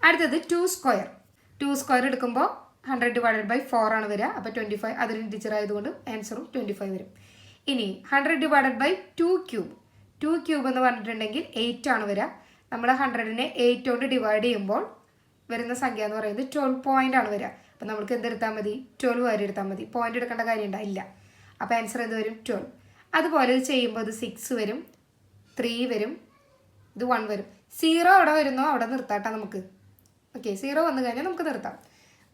അടുത്തത് 2² എടുക്കുമ്പോൾ 100/4 ആണ് വരിക. അപ്പോൾ 25 അതൊരു ഇൻറ്റിജർ ആയതുകൊണ്ട് ആൻസറും 25 വരും. ഇനി 100/2³ എന്ന് പറഞ്ഞിട്ടുണ്ടെങ്കിൽ 8 ആണ് വരിക. നമ്മൾ 100നെ 8 കൊണ്ട് ഡിവൈഡ് ചെയ്യുമ്പോൾ വരുന്ന സംഖ്യ എന്ന് പറയുന്നത് 12 പോയിൻ്റ് ആണ് വരിക. അപ്പം നമുക്ക് എന്തെടുത്താൽ മതി? 12 വരെ എടുത്താൽ മതി. പോയിന്റ് എടുക്കേണ്ട കാര്യം ഉണ്ടായില്ല. അപ്പോൾ ആൻസർ എന്ത് വരും? 12. അതുപോലെ ഇത് ചെയ്യുമ്പോൾ ഇത് 6 വരും, 3 വരും, ഇത് 1 വരും. 0 അവിടെ വരുന്നോ അവിടെ നിർത്താട്ടോ നമുക്ക്. ഓക്കെ. 0 വന്നു കഴിഞ്ഞാൽ നമുക്ക്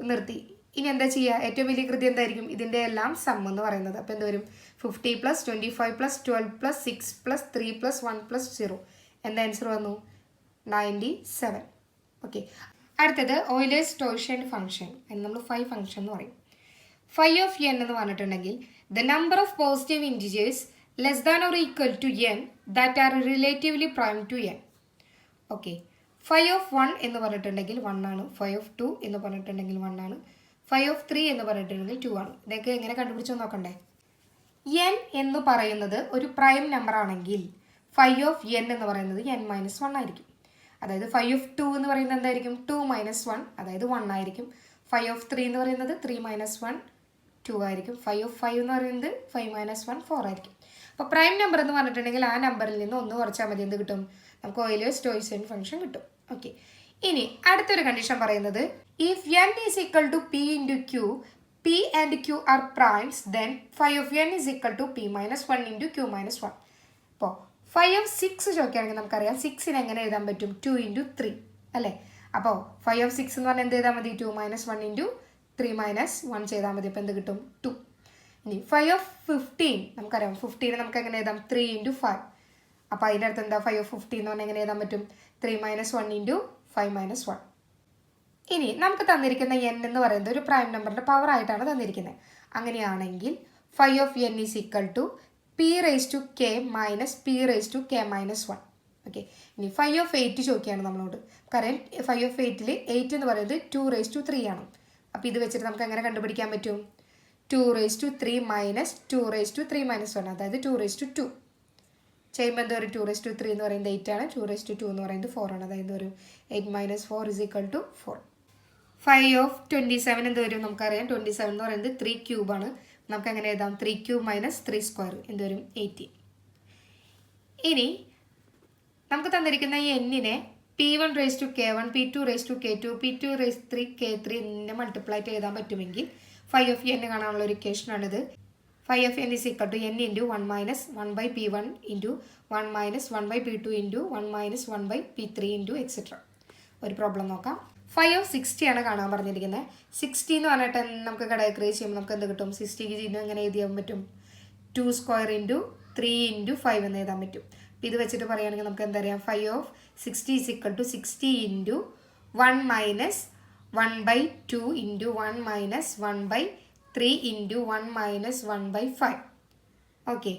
നിർത്തി. ഇനി എന്താ ചെയ്യുക? ഏറ്റവും വലിയ കൃതി എന്തായിരിക്കും? ഇതിൻ്റെ എല്ലാം സം എന്ന് പറയുന്നത്. അപ്പോൾ എന്ത് വരും? 50 + 25 + 12 + 6 + 3 + 1 + 0. എന്താ ആൻസർ വന്നു? 97. ഓക്കെ. അടുത്തത് ഓയിലേഴ്സ് ടോർഷൻ ഫംഗ്ഷൻ. അതിന് നമ്മൾ 5 ഫംഗ്ഷൻ എന്ന് പറയും. phi of n എന്ന് പറഞ്ഞിട്ടുണ്ടെങ്കിൽ the number of positive integers less than or equal to n that are relatively prime to n. Okay. phi of 1 എന്ന് പറഞ്ഞിട്ടുണ്ടെങ്കിൽ 1 ആണ്. phi of 2 എന്ന് പറഞ്ഞിട്ടുണ്ടെങ്കിൽ 1 ആണ്. phi of 3 എന്ന് പറഞ്ഞിട്ടുണ്ടെങ്കിൽ 2 ആണ്. ഇതൊക്കെ എങ്ങനെ കണ്ടുപിടിച്ചോ നോക്കണ്ടേ? n എന്ന് പറയുന്നത് ഒരു പ്രൈം നമ്പർ ആണെങ്കിൽ phi of n എന്ന് പറയുന്നത് n-1 ആയിരിക്കും. അതായത് phi of 2 എന്ന് പറയുന്നത് എന്തായിരിക്കും? 2 - 1, അതായത് 1 ആയിരിക്കും. phi of 3 എന്ന് പറയുന്നത് 3 - 1 2 ആയിരിക്കും. phi of 5 എന്ന് പറയുന്നത് 5 - 1 4 ആയിരിക്കും. അപ്പോൾ പ്രൈം നമ്പർ എന്ന് പറഞ്ഞിട്ടുണ്ടെങ്കിൽ ആ നമ്പറിൽ നിന്ന് 1 കുറച്ചാൽ മതി. എന്ത് കിട്ടും? നമുക്ക് ഓയിലേഴ്സ് ടോർഷൻ ഫംഗ്ഷൻ കിട്ടും. ഓക്കെ. ഇനി അടുത്തൊരു കണ്ടീഷൻ പറയുന്നത് if n is equal to p into q, p and q are primes, then phi of n is equal to p - 1 into q - 1. അപ്പോൾ phi of 6 ചോദിക്കുകയാണെങ്കിൽ നമുക്കറിയാം 6നെ എങ്ങനെ എഴുതാൻ പറ്റും? 2 into 3 അല്ലേ? അപ്പോൾ phi of 6 എന്ന് പറഞ്ഞാൽ എന്ത് ചെയ്താൽ മതി? 2 - 1 into 3 - 1 ചെയ്താൽ മതി. അപ്പോൾ എന്ത് കിട്ടും? 2. ഇനി phi of 15 നമുക്കറിയാം. 15 നമുക്ക് എങ്ങനെ എഴുതാം? 3 into 5. അപ്പോൾ അതിൻ്റെ അടുത്ത് എന്താ? phi of 15 എന്ന് പറഞ്ഞാൽ എങ്ങനെ എഴുതാൻ പറ്റും? 3 - 1 into 5 - 1. ഇനി നമുക്ക് തന്നിരിക്കുന്ന n എന്ന് പറയുന്നത് ഒരു പ്രൈം നമ്പറിൻ്റെ പവർ ആയിട്ടാണ് തന്നിരിക്കുന്നത്. അങ്ങനെയാണെങ്കിൽ phi of n is equal to p⁻k - p⁻k - 1. Okay. ഇനി phi of 8 ചോദിക്കുകയാണ് നമ്മളോട്. കാരണം phi of 8ൽ 8 എന്ന് പറയുന്നത് 2⁻3 ആണ്. അപ്പോൾ ഇത് വെച്ചിട്ട് നമുക്ക് എങ്ങനെ കണ്ടുപിടിക്കാൻ പറ്റും? 2^3 മൈനസ് 2^3 മൈനസ് 1, അതായത് 2^2. ചെയ്യുമ്പോൾ എന്താ ഒരു 2^3 എന്ന് പറയുന്നത് 8 ആണ്, 2^2 എന്ന് പറയുന്നത് 4 ആണ്, അതായത് ഒരു 8 - 4 = 4. 5/27 എന്ത് വരും നമുക്കറിയാം. 27 എന്ന് പറയുന്നത് 3³ ആണ്. നമുക്ക് എങ്ങനെ എഴുതാം? 3³ - 3² എന്ത് വരും? 18. ഇനി നമുക്ക് തന്നിരിക്കുന്ന ഈ എന്നിനെ P1^k1, P2^k2, P2^3k3 എന്നിങ്ങനെ മൾട്ടിപ്ലൈ ആയിട്ട് എഴുതാൻ പറ്റുമെങ്കിൽ phi of n കാണാനുള്ള ഒരു ഇക്വേഷനാണിത്. phi of n = n × 1 - 1/P1 × 1 - 1/P2 × 1 - 1/P3 × etc. ഒരു പ്രോബ്ലം നോക്കാം. phi of 60 ആണ് കാണാൻ പറഞ്ഞിരിക്കുന്നത്. 60 എന്ന് പറഞ്ഞിട്ട് നമുക്ക് ഘടകക്രിയ ചെയ്യുമ്പോൾ നമുക്ക് എന്ത് കിട്ടും? 60ക്ക് ചിഹ്നം എങ്ങനെ എഴുതിയാൻ പറ്റും? 2² × 3 × 5 എന്ന് എഴുതാൻ പറ്റും. അപ്പോൾ ഇത് വെച്ചിട്ട് പറയുകയാണെങ്കിൽ നമുക്ക് എന്താ പറയുക? phi of 60 = 60 × 1 - 1/2 × 1 - 1/3 × 1 - 1/5. ഓക്കെ,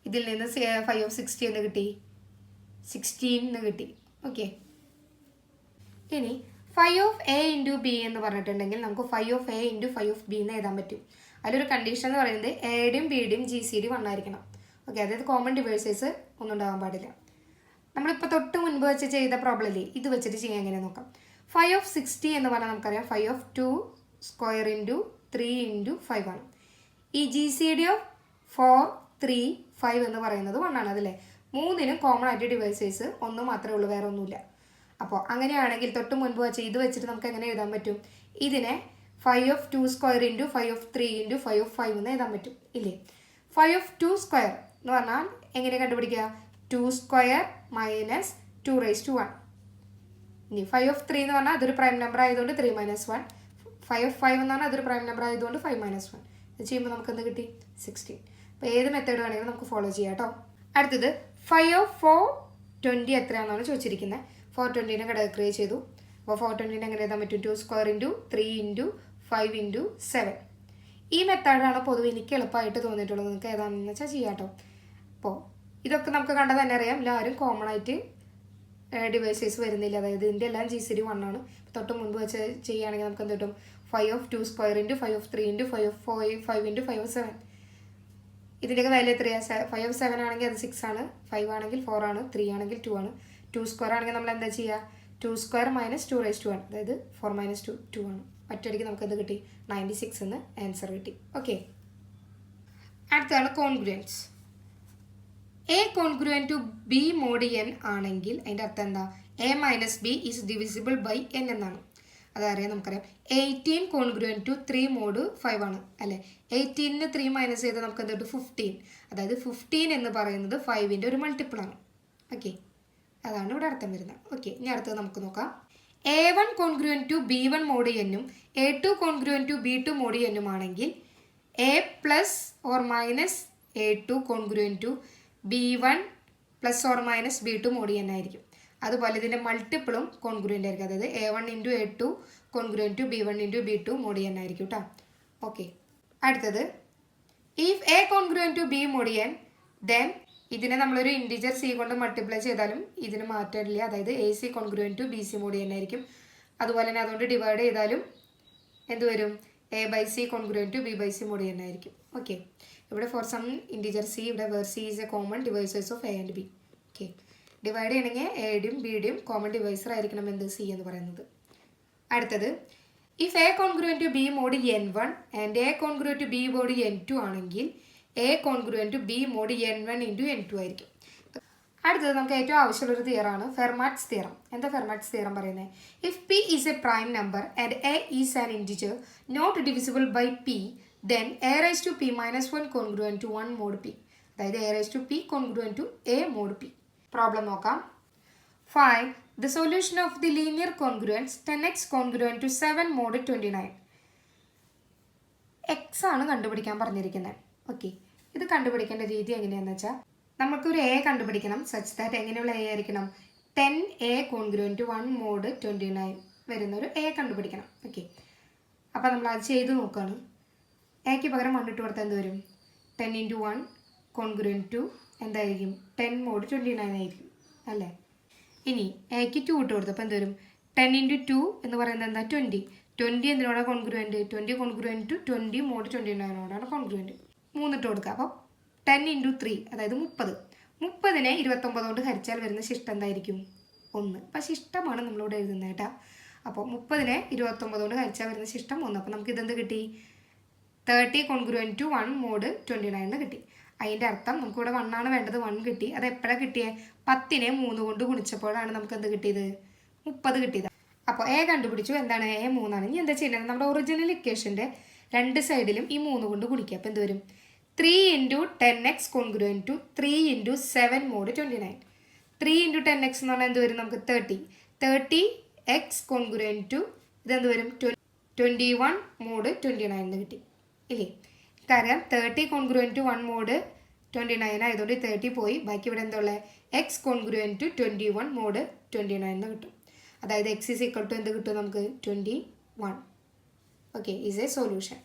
ഇതിൽ നിന്ന് phi of 60 എന്ന് കിട്ടി? 16 എന്ന് കിട്ടി. ഓക്കെ, ഇനി phi of a × b എന്ന് പറഞ്ഞിട്ടുണ്ടെങ്കിൽ നമുക്ക് phi of a × phi of b എന്ന് എഴുതാൻ പറ്റും. അതിലൊരു കണ്ടീഷൻ എന്ന് പറയുന്നത് എയുടെയും ബിയുടെയും GCD 1 ആയിരിക്കണം. ഓക്കെ, അതായത് കോമൺ ഡിവൈസേഴ്സ് ഒന്നും ഉണ്ടാകാൻ പാടില്ല. നമ്മളിപ്പോൾ തൊട്ട് മുൻപ് വെച്ച് ചെയ്ത പ്രോബ്ലം ഇല്ലേ, ഇത് വെച്ചിട്ട് ചെയ്യാൻ എങ്ങനെ നോക്കാം. phi of 60 എന്ന് പറഞ്ഞാൽ നമുക്കറിയാം phi of 2² × 3 × 5 ആണ്. ഈ GCD of 4, 3, 5 എന്ന് പറയുന്നത് 1 ആണ്. അതല്ലേ, മൂന്നിനും കോമൺ ആയിട്ട് ഡിവൈസേഴ്സ് ഒന്ന് മാത്രമേ ഉള്ളൂ, വേറെ ഒന്നുമില്ല. അപ്പോൾ അങ്ങനെയാണെങ്കിൽ തൊട്ട് മുൻപ് വെച്ച് ഇത് വെച്ചിട്ട് നമുക്ക് എങ്ങനെ എഴുതാൻ പറ്റും? ഇതിനെ phi of 2² × phi of 3 × phi of 5 എന്ന് എഴുതാൻ പറ്റും ഇല്ലേ. phi of 2² എന്ന് പറഞ്ഞാൽ എങ്ങനെ കണ്ടുപിടിക്കുക? 2² - 2^1. ഇനി phi of 3 എന്ന് പറഞ്ഞാൽ അതൊരു പ്രൈം നമ്പർ ആയതുകൊണ്ട് 3 - 1. phi of 5 എന്ന് പറഞ്ഞാൽ അതൊരു പ്രൈം നമ്പർ ആയതുകൊണ്ട് 5 - 1. ഇത് ചെയ്യുമ്പോൾ നമുക്ക് എന്ത് കിട്ടി? 16. അപ്പോൾ ഏത് മെത്തേഡ് വേണമെങ്കിലും നമുക്ക് ഫോളോ ചെയ്യാം കേട്ടോ. അടുത്തത് phi of 420 എത്രയാണെന്നാണ് ചോദിച്ചിരിക്കുന്നത്. 420നെ ഘടകക്രിയ ചെയ്തു. അപ്പോൾ 420നെ എങ്ങനെ എഴുതാൻ പറ്റും? 2² × 3 × 5 × 7. ഈ മെത്തേഡാണ് പൊതുവെ എനിക്ക് എളുപ്പമായിട്ട് തോന്നിയിട്ടുള്ളത്. നിങ്ങൾക്ക് ഏതാണെന്ന് വെച്ചാൽ ചെയ്യാം കേട്ടോ. അപ്പോൾ ഇതൊക്കെ നമുക്ക് കണ്ടാൽ തന്നെ അറിയാം, എല്ലാവരും കോമൺ ആയിട്ട് ഡിവൈസേഴ്സ് വരുന്നില്ല. അതായത് ഇതിൻ്റെ എല്ലാം GCD 1 ആണ്. തൊട്ട് മുൻപ് വെച്ച് ചെയ്യുകയാണെങ്കിൽ നമുക്ക് എന്ത് കിട്ടും? phi of 2² × phi of 3 × phi of 5 × phi of 7. ഇതിൻ്റെയൊക്കെ വാല്യൂ എത്രയാണ്? phi of 7 ആണെങ്കിൽ അത് 6 ആണ്, 5 ആണെങ്കിൽ 4 ആണ്, 3 ആണെങ്കിൽ 2 ആണ്. 2² ആണെങ്കിൽ നമ്മൾ എന്താ ചെയ്യുക? 2² - 2^1, അതായത് 4 - 2 ആണ്. ഒറ്റയടിക്ക് നമുക്ക് എന്ത് കിട്ടി? 96 എന്ന് ആൻസർ കിട്ടി. ഓക്കെ, അടുത്താണ് congruence. A congruent to B mod n ആണെങ്കിൽ അതിൻ്റെ അർത്ഥം എന്താ? A - B is divisible by n എന്നാണ്. അതറിയാം, നമുക്കറിയാം 18 congruent to 3 mod 5 ആണ് അല്ലേ. 18ന് 3 മൈനസ് ചെയ്താൽ നമുക്ക് എന്ത് കിട്ടും? 15. അതായത് 15 എന്ന് പറയുന്നത് 5ൻ്റെ ഒരു മൾട്ടിപ്പിൾ ആണ്. ഓക്കെ, അതാണ് ഇവിടെ അർത്ഥം വരുന്നത്. ഓക്കെ, ഇനി അടുത്തത് നമുക്ക് നോക്കാം. A1 congruent to B1 mod n-ഉം A2 congruent to B2 mod n-ഉം ആണെങ്കിൽ A plus or minus A2 congruent to B1 plus or minus B2 mod n ആയിരിക്കും. അതുപോലെ ഇതിൻ്റെ മൾട്ടിപ്പിളും കോൺഗ്രുവൻ്റ് ആയിരിക്കും. അതായത് A1 × A2 congruent to B1 × B2 mod n ആയിരിക്കും കേട്ടോ. Okay, അടുത്തത് if A congruent to B mod n then ഇതിനെ നമ്മളൊരു ഇൻറ്റിജർ C കൊണ്ട് മൾട്ടിപ്ലൈ ചെയ്താലും ഇതിന് മാറ്റമില്ല. അതായത് AC congruent to BC mod n ആയിരിക്കും. അതുപോലെ തന്നെ അതുകൊണ്ട് ഡിവൈഡ് ചെയ്താലും എന്ത് വരും? A/C congruent to B/C mod n ആയിരിക്കും. ഓക്കെ, ഇവിടെ ഫോർ സം ഇൻറ്റിജർ C, ഇവിടെ where C is a common divisors of A and B. Okay, divide ചെയ്യണമെങ്കിൽ എയുടെയും ബിയുടെയും കോമൺ ഡിവൈസർ ആയിരിക്കണം എന്ത്? C എന്ന് പറയുന്നത്. അടുത്തത് if A congruent to B mod n1 and A congruent to B mod n2 ആണെങ്കിൽ A congruent to B mod n1 × n2 ആയിരിക്കും. അടുത്തത് നമുക്ക് ഏറ്റവും ആവശ്യമുള്ളൊരു തിയറാണ് ഫെർമാറ്റ്സ് തിയറം. എന്താ ഫെർമാറ്റ്സ് തിയറം പറയുന്നത്? If P is a prime number and A is an integer not divisible by P then A⁻P - 1 congruent to 1 mod P. അതായത് A⁻P congruent to A mod P. Problem നോക്കാം. Find the solution of the linear congruence 10x congruent to 7 mod 29. X ആണ് കണ്ടുപിടിക്കാൻ പറഞ്ഞിരിക്കുന്നത്. Okay, ഇത് കണ്ടുപിടിക്കേണ്ട രീതി എങ്ങനെയാണെന്ന് വെച്ചാൽ നമുക്കൊരു A കണ്ടുപിടിക്കണം. സച്ച് ദാറ്റ് എങ്ങനെയുള്ള A ആയിരിക്കണം? 10A congruent to 1 mod 29 വരുന്നൊരു A കണ്ടുപിടിക്കണം. ഓക്കെ, അപ്പോൾ നമ്മൾ അത് ചെയ്ത് നോക്കുകയാണ്. എക്ക് പകരം 1 ഇട്ട് കൊടുത്താൽ എന്ത് വരും? 10 × 1 congruent to എന്തായിരിക്കും? 10 mod 29 ആയിരിക്കും അല്ലേ. ഇനി എക്ക് 2 ഇട്ട് കൊടുത്തപ്പോൾ എന്ത് വരും? 10 × 2 എന്ന് പറയുന്നത് എന്താ? 20. 20 എന്തിനോടാണ് കോൺഗ്രുവൻറ്റ്? 20 കോൺഗ്രുവൻറ്റ് ടു 20 മോഡ് 29നോടാണ് കോൺഗ്രുവൻറ്റ്. 3 ഇട്ട് കൊടുക്കുക. അപ്പോൾ 10 × 3 അതായത് 30. 30നെ 29 കൊണ്ട് ഹരിച്ചാൽ വരുന്ന ശിഷ്ടം എന്തായിരിക്കും? 1. അപ്പം ശിഷ്ടമാണ് നമ്മളിവിടെ എഴുതുന്നത് കേട്ടോ. അപ്പോൾ 30നെ 29 കൊണ്ട് ഹരിച്ചാൽ വരുന്ന ശിഷ്ടം 1. അപ്പോൾ നമുക്ക് ഇതെന്ത് കിട്ടി? 30 കോൺഗ്രുവൻറ്റ് ടു 1 മോഡ് 29 കിട്ടി. അതിൻ്റെ അർത്ഥം നമുക്കിവിടെ 1 ആണ് വേണ്ടത്, 1 കിട്ടി. അത് എപ്പോഴാണ് കിട്ടിയത്? 10നെ 3 കൊണ്ട് ഗുണിച്ചപ്പോഴാണ് നമുക്ക് എന്ത് കിട്ടിയത്? 30 കിട്ടിയത്. അപ്പോൾ എ കണ്ടുപിടിച്ചു. എന്താണ്? എ 3 ആണ്. ഇനി എന്താ ചെയ്യുന്നത്? നമ്മുടെ ഒറിജിനൽ ഇക്വേഷൻ്റെ രണ്ട് സൈഡിലും ഈ 3 കൊണ്ട് ഗുണിക്കുക. അപ്പോൾ എന്ത് വരും? 3 × 10x congruent to 3 × 7 mode 29. 3 × 10x എന്ന് പറഞ്ഞാൽ എന്ത് വരും? നമുക്ക് 30. 30x കോൺഗ്രുവൻറ്റ് ടു ഇതെന്ത് വരും? 21 മോഡ് 29 കിട്ടി ഇല്ലേ? കാരണം 30 കോൺഗ്രുവൻറ്റ് ടു 1 മോഡ് 29 ആയതുകൊണ്ട് 30 പോയി. ബാക്കി ഇവിടെ എന്താ ഉള്ളത്? എക്സ് കോൺഗ്രുവൻറ്റ് ടു 21 മോഡ് 29 കിട്ടും. അതായത് എക്സ് ഈസ് ഈക്വൽ ടു എന്ത് കിട്ടും നമുക്ക്? 21. Okay, is A solution.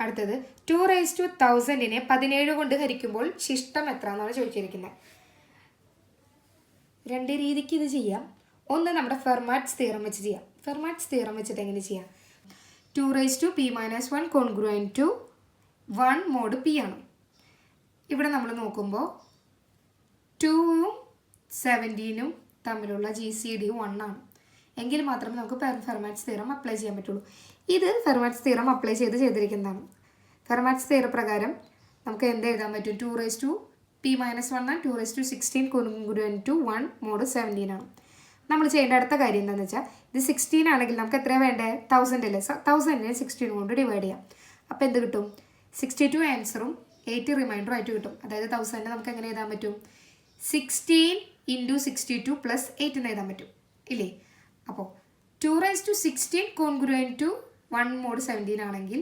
അടുത്തത് 2⁻1000നെ 17 കൊണ്ട് ഹരിക്കുമ്പോൾ ശിഷ്ടം എത്ര എന്നാണ് ചോദിച്ചിരിക്കുന്നത്. രണ്ട് രീതിക്ക് ഇത് ചെയ്യാം. ഒന്ന് നമ്മുടെ ഫെർമാറ്റ്സ് തിയറം വെച്ച് ചെയ്യാം. ഫെർമാറ്റ്സ് തിയറം വെച്ചിട്ട് എങ്ങനെ ചെയ്യാം? 2⁻p−1 congruent to 1 mode p ആണ്. ഇവിടെ നമ്മൾ നോക്കുമ്പോൾ 2ഉം 17ഉം തമ്മിലുള്ള GCD 1 ആണ്. എങ്കിൽ മാത്രമേ നമുക്ക് ഫെർമാറ്റ്സ് തിയറം അപ്ലൈ ചെയ്യാൻ പറ്റുള്ളൂ. ഇത് ഫെർമാറ്റ്സ് തിയറം അപ്ലൈ ചെയ്തിരിക്കുന്നതാണ്. ഫെർമാറ്റ്സ് തിയറം പ്രകാരം നമുക്ക് എന്ത് എഴുതാൻ പറ്റും? 2⁻p−1 ആണ് 2⁻16 കോൺഗ്രുവൻറ്റ് ടു 1 മോഡ് 17 ആണ്. നമ്മൾ ചെയ്യേണ്ട അടുത്ത കാര്യം എന്താണെന്ന് വെച്ചാൽ, ഇത് 16 ആണെങ്കിൽ നമുക്ക് എത്രയാണ് വേണ്ടത്? 1000 അല്ലേ? 1000നെ 16 കൊണ്ട് ഡിവൈഡ് ചെയ്യാം. അപ്പോൾ എന്ത് കിട്ടും? 62 ആൻസറും 8 റിമൈൻഡറും ആയിട്ട് കിട്ടും. അതായത് 1000നെ നമുക്ക് എങ്ങനെ എഴുതാൻ പറ്റും? 16 × 62 + 8 എന്ന് എഴുതാൻ പറ്റും ഇല്ലേ? അപ്പോൾ 2⁻16 കോൺഗ്രുവൻറ്റ് ടു 1 മോഡ് 17 ആണെങ്കിൽ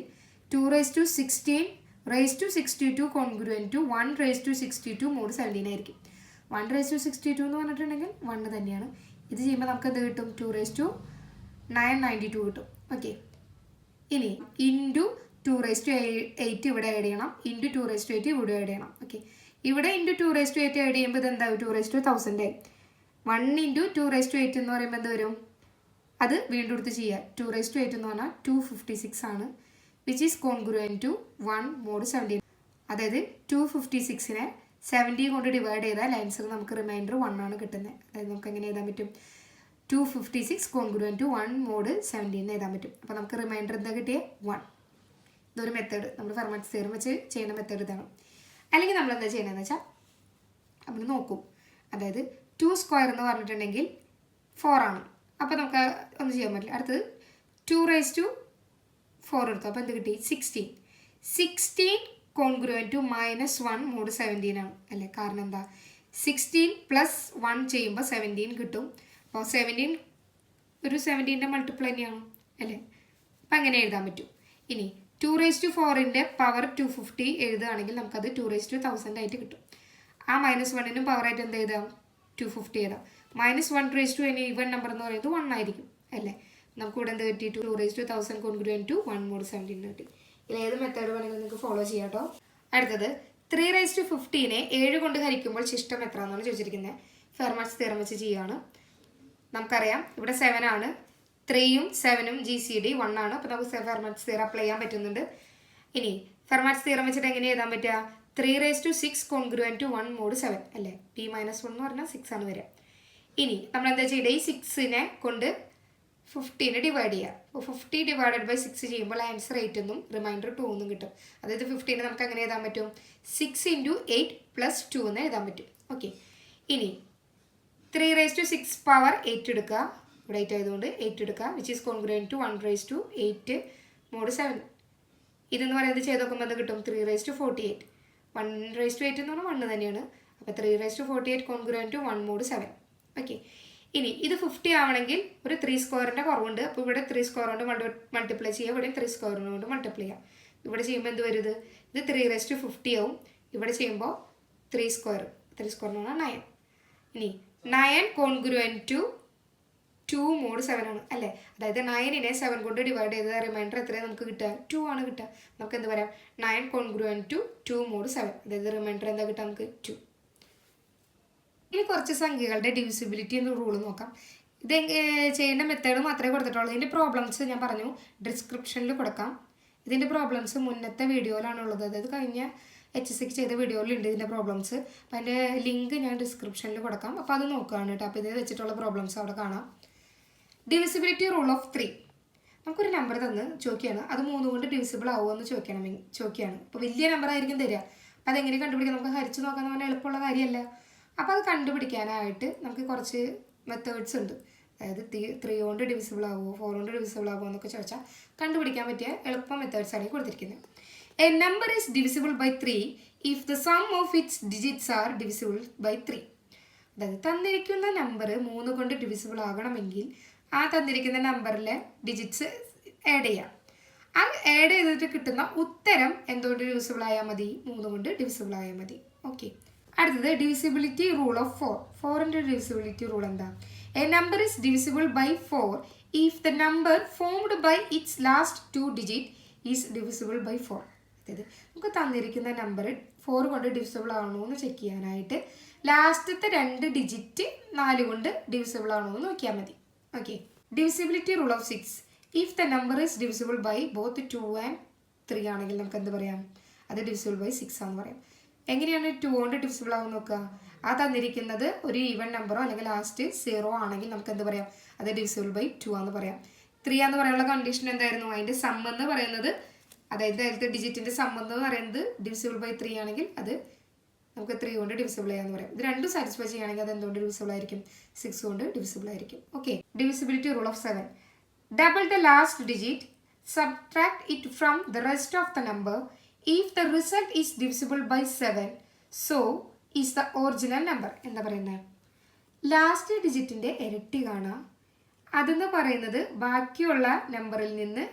2⁻16⁻62 കോൺഗ്രുവൻറ്റ് ടു 1⁻62 മോഡ് 17 ആയിരിക്കും. 1⁻62 എന്ന് പറഞ്ഞിട്ടുണ്ടെങ്കിൽ 1 തന്നെയാണ്. ഇത് ചെയ്യുമ്പോൾ നമുക്ക് എന്ത് കിട്ടും? 2⁻992 കിട്ടും. ഓക്കെ, ഇനി ഇൻറ്റു 2⁻8 ഇവിടെ ആഡ് ചെയ്യണം, ഇൻറ്റു 2⁻8 ഇവിടെ ആഡ് ചെയ്യണം. ഓക്കെ, ഇവിടെ ഇൻറ്റു 2⁻8 ആഡ് ചെയ്യുമ്പോൾ ഇത് എന്താവും? 2⁻1000 ആയി. 1 × 2⁻8 എന്ന് പറയുമ്പോൾ എന്ത് വരും? അത് വീണ്ടും എടുത്ത് ചെയ്യുക. 2⁻8 എന്ന് പറഞ്ഞാൽ 256 ആണ്, which is congruent to 1 mod 17. അതായത് 256നെ 70 കൊണ്ട് ഡിവൈഡ് ചെയ്താൽ ആൻസർ നമുക്ക് റിമൈൻഡർ 1 ആണ് കിട്ടുന്നത്. അതായത് നമുക്ക് എങ്ങനെ എഴുതാൻ പറ്റും? 256 കോൺഗ്രുവൻറ്റ് ടു 1 മോഡ് 17 എഴുതാൻ പറ്റും. അപ്പോൾ നമുക്ക് റിമൈൻഡർ എന്താ കിട്ടിയത്? 1. ഇതൊരു മെത്തേഡ്, നമ്മൾ ഫെർമാറ്റ്സ് തിയറം വെച്ച് ചെയ്യുന്ന മെത്തേഡ് ഇതാണ്. അല്ലെങ്കിൽ നമ്മൾ എന്താ ചെയ്യണമെന്ന് വെച്ചാൽ നമ്മൾ നോക്കും. അതായത് 2² എന്ന് പറഞ്ഞിട്ടുണ്ടെങ്കിൽ 4 ആണ്. അപ്പോൾ നമുക്ക് ഒന്നും ചെയ്യാൻ പറ്റില്ല. അടുത്തത് 2⁻4 എടുത്തു. അപ്പോൾ എന്ത് കിട്ടി? 16 കോൺഗ്രുവൻറ്റ് ടു -1 മോഡ് 17 ആണ് അല്ലേ? കാരണം എന്താ? 16 + 1 ചെയ്യുമ്പോൾ 17 കിട്ടും. അപ്പോൾ 17 ഒരു 17ൻ്റെ മൾട്ടിപ്പിൾ തന്നെയാണ് അല്ലേ? അപ്പം അങ്ങനെ എഴുതാൻ പറ്റും. ഇനി 2⁻4ൻ്റെ പവർ 250 എഴുതുകയാണെങ്കിൽ നമുക്കത് 2⁻1000 ആയിട്ട് കിട്ടും. ആ -1നും പവറായിട്ട് എന്ത് എഴുതാം? 250 എഴുതാം. -1⁻n ഈവൻ നമ്പർ എന്ന് പറയുന്നത് 1 ആയിരിക്കും അല്ലേ? നമുക്കിവിടെ എന്ത് കിട്ടി? 2⁻1000 കോൺഗ്രുവൻറ്റ് ടു 1 മോഡ് 17 കിട്ടി. ഇതിൽ ഏത് മെത്തേഡ് വേണമെങ്കിലും നിങ്ങൾക്ക് ഫോളോ ചെയ്യാം കേട്ടോ. അടുത്തത് 3⁻50നെ 7 കൊണ്ട് ഹരിക്കുമ്പോൾ ശിഷ്ടം എത്ര എന്നാണ് ചോദിച്ചിരിക്കുന്നത്. ഫെർമാറ്റ്സ് തിയറം വെച്ച് ചെയ്യുകയാണ്. നമുക്കറിയാം ഇവിടെ 7 ആണ്, 3ഉം 7ഉം GCD 1 ആണ്. അപ്പോൾ നമുക്ക് ഫെർമാറ്റ്സ് തിയറം അപ്ലൈ ചെയ്യാൻ പറ്റുന്നുണ്ട്. ഇനി ഫെർമാറ്റ്സ് തിയറം വെച്ചിട്ട് എങ്ങനെ എഴുതാൻ പറ്റുക? 3⁻6 കോൺഗ്രുവൻറ്റ് ടു 1 മോഡ് 7 അല്ലേ? p−1 എന്ന് പറഞ്ഞാൽ 6 ആണ് വരിക. ഇനി നമ്മൾ എന്താ ചെയ്യുക? ഈ 6നെ കൊണ്ട് 50നെ ഡിവൈഡ് ചെയ്യുക. അപ്പോൾ 50 / 6 ചെയ്യുമ്പോൾ ആൻസർ 8 എന്നും റിമൈൻഡർ 2 എന്നും കിട്ടും. അതായത് 50നെ നമുക്ക് എങ്ങനെ എഴുതാൻ പറ്റും? 6 × 8 + 2 എന്ന് എഴുതാൻ പറ്റും. ഓക്കെ, ഇനി 3⁻6 പവർ 8 എടുക്കുക. ഇവിടെ 8 ആയതുകൊണ്ട് 8 എടുക്കുക, which is congruent to 1⁻8 mod 7. ഇതെന്ന് പറയുന്നത് ചെയ്ത് നോക്കുമ്പോൾ എന്ത് കിട്ടും? 3⁻48. 1⁻8 എന്ന് പറഞ്ഞാൽ 1 തന്നെയാണ്. അപ്പോൾ 3⁻48 കോൺഗ്രുവൻറ്റ് ടു 1 മോഡ് 7. ഓക്കെ, ഇനി ഇത് 50 ആവണമെങ്കിൽ ഒരു 3² കുറവുണ്ട്. അപ്പോൾ ഇവിടെ 3² കൊണ്ട് മൾട്ടിപ്ലൈ ചെയ്യുക, ഇവിടെ 3² കൊണ്ട് മൾട്ടിപ്ലൈ ചെയ്യുക. ഇവിടെ ചെയ്യുമ്പോൾ എന്ത് വരും? ഇത് 3⁻50 ആവും. ഇവിടെ ചെയ്യുമ്പോൾ 3² എന്ന് പറഞ്ഞാൽ 9. ഇനി 9 കോൺഗ്രുവൻറ്റ് ടു 2 മോഡ് 7 ആണ് അല്ലേ? അതായത് 9നെ 7 കൊണ്ട് ഡിവൈഡ് ചെയ്ത റിമൈൻഡർ എത്രയാണ് നമുക്ക് കിട്ടുക? 2 ആണ് കിട്ടുക. നമുക്ക് എന്ത് പറയാം? 9 കോൺഗ്രുവൻറ്റ് ടു 2 മോഡ് 7. അതായത് റിമൈൻഡർ എന്താ കിട്ടുക? നമുക്ക് 2. ഇനി കുറച്ച് സംഖ്യകളുടെ ഡിവിസിബിലിറ്റി എന്ന റൂൾ നോക്കാം. ഇത് ചെയ്യേണ്ട മെത്തേഡ് മാത്രമേ കൊടുത്തിട്ടുള്ളൂ. ഇതിൻ്റെ പ്രോബ്ലംസ് ഞാൻ പറഞ്ഞു ഡിസ്ക്രിപ്ഷനിൽ കൊടുക്കാം. ഇതിൻ്റെ പ്രോബ്ലംസ് മുന്നത്തെ വീഡിയോയിലാണുള്ളത്, അതായത് കഴിഞ്ഞ HSC ചെയ്ത വീഡിയോയിലുണ്ട് ഇതിൻ്റെ പ്രോബ്ലംസ്. അപ്പോൾ അതിൻ്റെ ലിങ്ക് ഞാൻ ഡിസ്ക്രിപ്ഷനിൽ കൊടുക്കാം. അപ്പോൾ അത് നോക്കുകയാണ് കേട്ടോ. അപ്പോൾ ഇത് വെച്ചിട്ടുള്ള പ്രോബ്ലംസ് അവിടെ കാണാം. Divisibility rule of 3. നമുക്കൊരു നമ്പർ തന്ന് ചോദിക്കുകയാണ്, അത് 3 കൊണ്ട് ഡിവിസിബിൾ ആവുമെന്ന് ചോദിക്കുകയാണ്. അപ്പോൾ വലിയ നമ്പർ ആയിരിക്കും തരിക. അപ്പോൾ അതെങ്ങനെ കണ്ടുപിടിക്കാം? നമുക്ക് ഹരിച്ച് നോക്കാമെന്ന് പറഞ്ഞാൽ എളുപ്പമുള്ള കാര്യമല്ല. അപ്പോൾ അത് കണ്ടുപിടിക്കാനായിട്ട് നമുക്ക് കുറച്ച് മെത്തേഡ്സ് ഉണ്ട്. അതായത് 3 കൊണ്ട് ഡിവിസിബിൾ ആവുമോ 4 കൊണ്ട് ഡിവിസിബിൾ ആവുമോ എന്നൊക്കെ ചോദിച്ചാൽ കണ്ടുപിടിക്കാൻ പറ്റിയ എളുപ്പ മെത്തേഡ്സാണ് ഈ കൊടുത്തിരിക്കുന്നത്. A number is divisible by 3 if the sum of its digits are divisible by 3. അതായത് തന്നിരിക്കുന്ന നമ്പർ 3 കൊണ്ട് ഡിവിസിബിൾ ആകണമെങ്കിൽ ആ തന്നിരിക്കുന്ന നമ്പറിലെ ഡിജിറ്റ്സ് ആഡ് ചെയ്യാം. ആ ആഡ് ചെയ്തിട്ട് കിട്ടുന്ന ഉത്തരം എന്തുകൊണ്ട് ഡിവിസിബിൾ ആയാൽ മതി? 3 കൊണ്ട് ഡിവിസിബിൾ ആയാൽ മതി. ഓക്കെ. അടുത്തത് ഡിവിസിബിലിറ്റി റൂൾ ഓഫ് 4. 4ൻ്റെ ഡിവിസിബിലിറ്റി റൂൾ എന്താ? A number is divisible by 4 if the number formed by its last 2 digit is divisible by 4. അതായത് നമുക്ക് തന്നിരിക്കുന്ന നമ്പർ 4 കൊണ്ട് ഡിവിസിബിൾ ആണോ എന്ന് ചെക്ക് ചെയ്യാനായിട്ട് ലാസ്റ്റത്തെ 2 ഡിജിറ്റ് 4 കൊണ്ട് ഡിവിസിബിൾ ആണോ എന്ന് നോക്കിയാൽ മതി. Okay. Divisibility rule of 6. If the number is divisible by both 2 and 3 ആണെങ്കിൽ നമുക്ക് എന്ത് പറയാം? അത് ഡിവിസിബിൾ ബൈ 6 ആണെന്ന് പറയാം. എങ്ങനെയാണ് 2 കൊണ്ട് ഡിവിസിബിൾ ആവും നോക്കുക? ആ തന്നിരിക്കുന്നത് ഒരു ഈവൻ നമ്പറോ അല്ലെങ്കിൽ ലാസ്റ്റ് 0 ആണെങ്കിൽ നമുക്ക് എന്ത് പറയാം? അത് ഡിവിസിബിൾ ബൈ 2 ആണെന്ന് പറയാം. 3 എന്ന് പറയാനുള്ള കണ്ടീഷൻ എന്തായിരുന്നു? അതിൻ്റെ സം എന്ന് പറയുന്നത്, അതായത് അതിലത്തെ ഡിജിറ്റിൻ്റെ സം എന്ന് പറയുന്നത് ഡിവിസിബിൾ ബൈ 3 ആണെങ്കിൽ അത് നമുക്ക് 3 കൊണ്ട് ഡിവിസിബിൾ ചെയ്യാന്ന് പറയാം. ഇത് രണ്ടും സാറ്റിസ്ഫൈ ചെയ്യുകയാണെങ്കിൽ അത് എന്തുകൊണ്ട് ഡിവിസിബിൾ ആയിരിക്കും? 6 കൊണ്ട് ഡിവിസിബിൾ ആയിരിക്കും. Okay. Divisibility rule of 7. Double the last digit, subtract it from the rest of the number. If the result is divisible by 7 so is the original number. എന്താ പറയുന്നത്? ലാസ്റ്റ് ഡിജിറ്റിൻ്റെ ഇരട്ടി കാണാം, അതെന്ന് പറയുന്നത് ബാക്കിയുള്ള നമ്പറിൽ നിന്ന്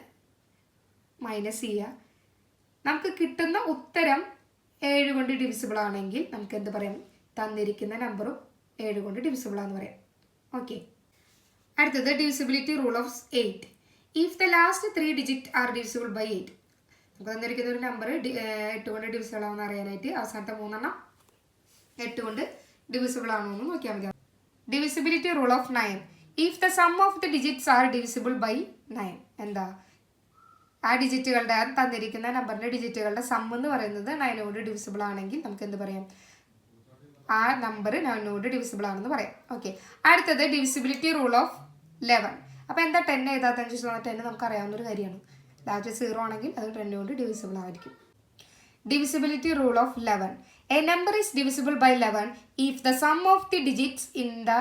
മൈനസ് ചെയ്യുക. നമുക്ക് കിട്ടുന്ന ഉത്തരം 7 കൊണ്ട് ഡിവിസിബിൾ ആണെങ്കിൽ നമുക്ക് എന്ത് പറയാം? തന്നിരിക്കുന്ന നമ്പറും 7 കൊണ്ട് ഡിവിസിബിൾ ആണെന്ന് പറയാം. ഓക്കെ. അടുത്തത് divisibility rule of 8. If the last 3 digit are divisible by 8. നമുക്ക് തന്നിരിക്കുന്ന ഒരു നമ്പർ 8 കൊണ്ട് ഡിവിസിബിൾ ആണെന്ന് അറിയാനായിട്ട് അവസാനത്തെ 3 എണ്ണം 8 കൊണ്ട് ഡിവിസിബിൾ ആണോ എന്ന് നോക്കിയാൽ മതി. Divisibility rule of 9. If the sum of the digits are divisible by 9. എന്താ? ആ ഡിജിറ്റുകളുടെ തന്നിരിക്കുന്ന നമ്പറിൻ്റെ ഡിജിറ്റുകളുടെ സം എന്ന് പറയുന്നത് 9 കൊണ്ട് ഡിവിസിബിൾ ആണെങ്കിൽ നമുക്ക് എന്ത് പറയാം? ആ നമ്പർ 9 കൊണ്ട് ഡിവിസിബിൾ ആണെന്ന് പറയാം. ഓക്കെ. അടുത്തത് ഡിവിസിബിലിറ്റി റൂൾ ഓഫ് 11. അപ്പോൾ എന്താ 10 എഴുതാത്തതിന് ശേഷം 10 നമുക്ക് അറിയാവുന്നൊരു കാര്യമാണ്. ലാസ്റ്റ് 0 ആണെങ്കിൽ അത് 10 കൊണ്ട് ഡിവിസിബിൾ ആയിരിക്കും. Divisibility rule of 11. A number is divisible by 11 if the sum of the digits in the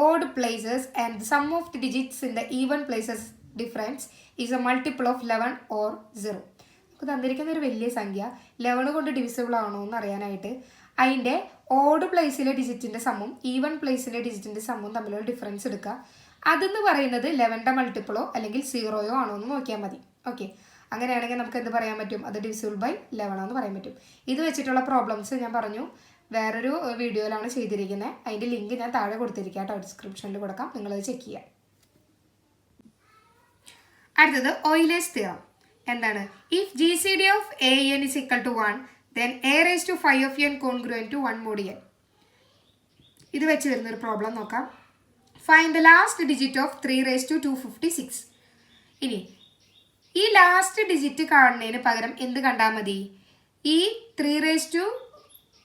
odd places and the sum of the digits in the even places difference is a multiple of 11 or 0. നമുക്ക് തന്നിരിക്കുന്ന ഒരു വലിയ സംഖ്യ 11 കൊണ്ട് divisible ആണോ എന്ന് അറിയാനായിട്ട് അതിൻ്റെ ഓഡ് പ്ലേസിലെ ഡിജിറ്റിൻ്റെ സമ്മും ഈവൻ പ്ലേസിലെ ഡിജിറ്റിൻ്റെ സമ്മും തമ്മിലുള്ള ഡിഫറൻസ് എടുക്കുക. അതെന്ന് പറയുന്നത് 11ൻ്റെ മൾട്ടിപ്പിളോ അല്ലെങ്കിൽ 0യോ ആണോ എന്ന് നോക്കിയാൽ മതി. ഓക്കെ. അങ്ങനെയാണെങ്കിൽ നമുക്ക് എന്ത് പറയാൻ പറ്റും? അത് ഡിവിസിബിൾ ബൈ 11 ആണെന്ന് പറയാൻ പറ്റും. ഇത് വെച്ചിട്ടുള്ള പ്രോബ്ലംസ് ഞാൻ പറഞ്ഞു വേറൊരു വീഡിയോയിലാണ് ചെയ്തിരിക്കുന്നത്. അതിൻ്റെ ലിങ്ക് ഞാൻ താഴെ കൊടുത്തിരിക്കാം കേട്ടോ, ഡിസ്ക്രിപ്ഷനിൽ കൊടുക്കാം, നിങ്ങളത് ചെക്ക് ചെയ്യാം. അടുത്തത് ഓയിലേഴ്സ് തിയറം. എന്താണ്? If GCD of AN is equal to 1 then A raised to 5 of n congruent to 1 mod n. ഇത് വെച്ച് വരുന്നൊരു പ്രോബ്ലം നോക്കാം. Find the last digit of 3 raised to 256. ഇനി ഈ ലാസ്റ്റ് ഡിജിറ്റ് കാണുന്നതിന് പകരം എന്ത് കണ്ടാൽ മതി? ഈ 3 raised to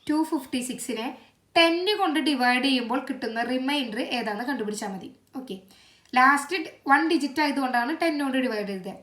256നെ 10 കൊണ്ട് ഡിവൈഡ് ചെയ്യുമ്പോൾ കിട്ടുന്ന റിമൈൻഡർ ഏതാണെന്ന് കണ്ടുപിടിച്ചാൽ മതി. ഓക്കെ. ലാസ്റ്റ് 1 ഡിജിറ്റ് ആയതുകൊണ്ടാണ് 10 കൊണ്ട് ഡിവൈഡ് ചെയ്തത്.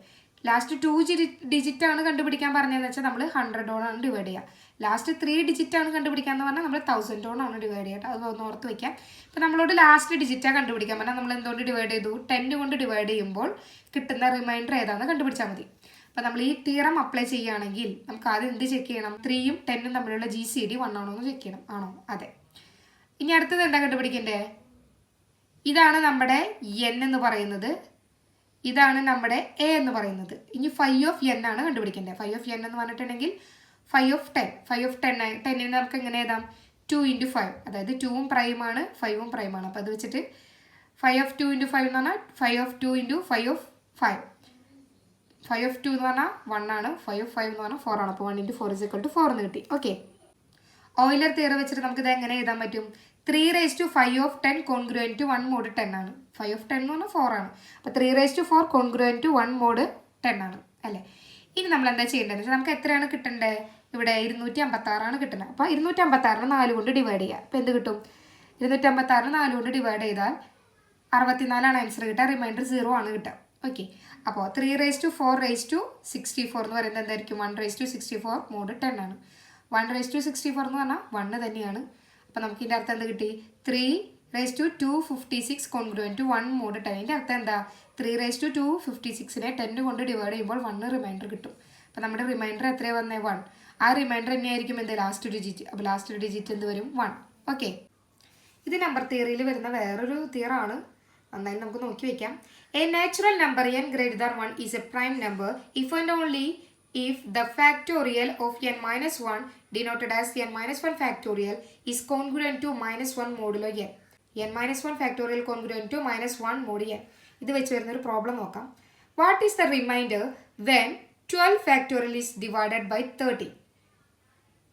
ലാസ്റ്റ് 2 ഡിജിറ്റ് ആണ് കണ്ടുപിടിക്കാൻ പറഞ്ഞതെന്ന് വെച്ചാൽ നമ്മൾ 100 കൊണ്ടാണ് ഡിവൈഡ് ചെയ്യുക. ലാസ്റ്റ് 3 ഡിജിറ്റ് ആണ് കണ്ടുപിടിക്കാന്ന് പറഞ്ഞാൽ നമ്മൾ 1000 കൊണ്ടാണ് ഡിവൈഡ് ചെയ്യുക. അത് ഒന്ന് ഓർത്ത് വയ്ക്കാം. ഇപ്പം നമ്മളോട് ലാസ്റ്റ് ഡിജിറ്റാണ് കണ്ടുപിടിക്കാൻ പറഞ്ഞാൽ നമ്മൾ എന്തുകൊണ്ട് ഡിവൈഡ് ചെയ്തു? 10 കൊണ്ട് ഡിവൈഡ് ചെയ്യുമ്പോൾ കിട്ടുന്ന റിമൈൻഡർ ഏതാണെന്ന് കണ്ടുപിടിച്ചാൽ മതി. അപ്പം നമ്മൾ ഈ തിയറം അപ്ലൈ ചെയ്യുകയാണെങ്കിൽ നമുക്ക് ആദ്യം എന്ത് ചെക്ക് ചെയ്യണം? 3യും 10ഉം തമ്മിലുള്ള GCD 1 ആണോ എന്ന് ചെക്ക് ചെയ്യണം. ആണോ? അതെ. ഇനി അടുത്തത് എന്താ കണ്ടുപിടിക്കണ്ടേ? ഇതാണ് നമ്മുടെ n എന്ന് പറയുന്നത്, ഇതാണ് നമ്മുടെ A എന്ന് പറയുന്നത്. ഇനി 5 of n ആണ് കണ്ടുപിടിക്കേണ്ടത്. 5 of n എന്ന് പറഞ്ഞിട്ടുണ്ടെങ്കിൽ 5 of 10. 5 of 10നെ നമുക്ക് എങ്ങനെ എഴുതാം? 2 into 5. അതായത് 2ഉം പ്രൈമാണ് 5ഉം പ്രൈമാണ്. അപ്പോൾ അത് വെച്ചിട്ട് 5 of 2 into 5 എന്ന് പറഞ്ഞാൽ 5 of 2 into 5 of 5. 5 of 2 എന്ന് പറഞ്ഞാൽ 1 ആണ്. 5 of 5 എന്ന് പറഞ്ഞാൽ 4 ആണ്. അപ്പോൾ 1 into 4 is equal to 4 എന്ന് കിട്ടി. ഓക്കെ. ഓയിലർ തിയറി വെച്ചിട്ട് നമുക്കിത് എങ്ങനെ എഴുതാൻ പറ്റും? 3/5 of 10 congruent to 1 mod 10 ആണ്. 5 of 10 എന്ന് പറഞ്ഞാൽ 4 ആണ്. അപ്പോൾ 3/4 congruent to 1 mod 10 ആണ് അല്ലേ. ഇനി നമ്മൾ എന്താ ചെയ്യേണ്ടതെന്ന് വെച്ചാൽ നമുക്ക് എത്രയാണ് കിട്ടേണ്ടത്? ഇവിടെ 256 കിട്ടുന്നത്. അപ്പോൾ 256 4 കൊണ്ട് ഡിവൈഡ് ചെയ്യുക. അപ്പോൾ എന്ത് കിട്ടും? 256 4 കൊണ്ട് ഡിവൈഡ് ചെയ്താൽ 64 ആൻസർ കിട്ടുക. റിമൈൻഡർ 0 ആണ് കിട്ടുക. ഓക്കെ. അപ്പോൾ 3/4/64 എന്ന് പറയുന്നത് എന്തായിരിക്കും? 1/64 mod 10 ആണ്. 1/64 എന്ന് പറഞ്ഞാൽ 1 തന്നെയാണ്. അപ്പോൾ നമുക്ക് ഇതിൻ്റെ അർത്ഥം എന്ത് കിട്ടി? 3/256 congruent to 1 mod 10. ഇതിൻ്റെ അർത്ഥം എന്താ? 3/256നെ 10 കൊണ്ട് ഡിവൈഡ് ചെയ്യുമ്പോൾ 1 റിമൈൻഡർ കിട്ടും. അപ്പോൾ നമ്മുടെ റിമൈൻഡർ എത്രയാണ് വന്നത്? 1. ആ റിമൈൻഡർ തന്നെയായിരിക്കും എന്ത്? Last digit. അപ്പോൾ ലാസ്റ്റ് ഡിജിറ്റ് എന്ത് വരും? 1. ഓക്കെ. ഇത് നമ്പർ തിയറിയിൽ വരുന്ന വേറൊരു തിയറാണ്. നന്നായി നമുക്ക് നോക്കി വയ്ക്കാം. A natural number n greater than 1 is a prime number if and only if the factorial of n minus 1 denoted as n minus 1 factorial is congruent to minus 1 modulo n. n minus 1 factorial congruent to minus 1 mod n. ഇത് വെച്ച് വരുന്നൊരു problem നോക്കാം. What is the reminder when 12 factorial is divided by 13?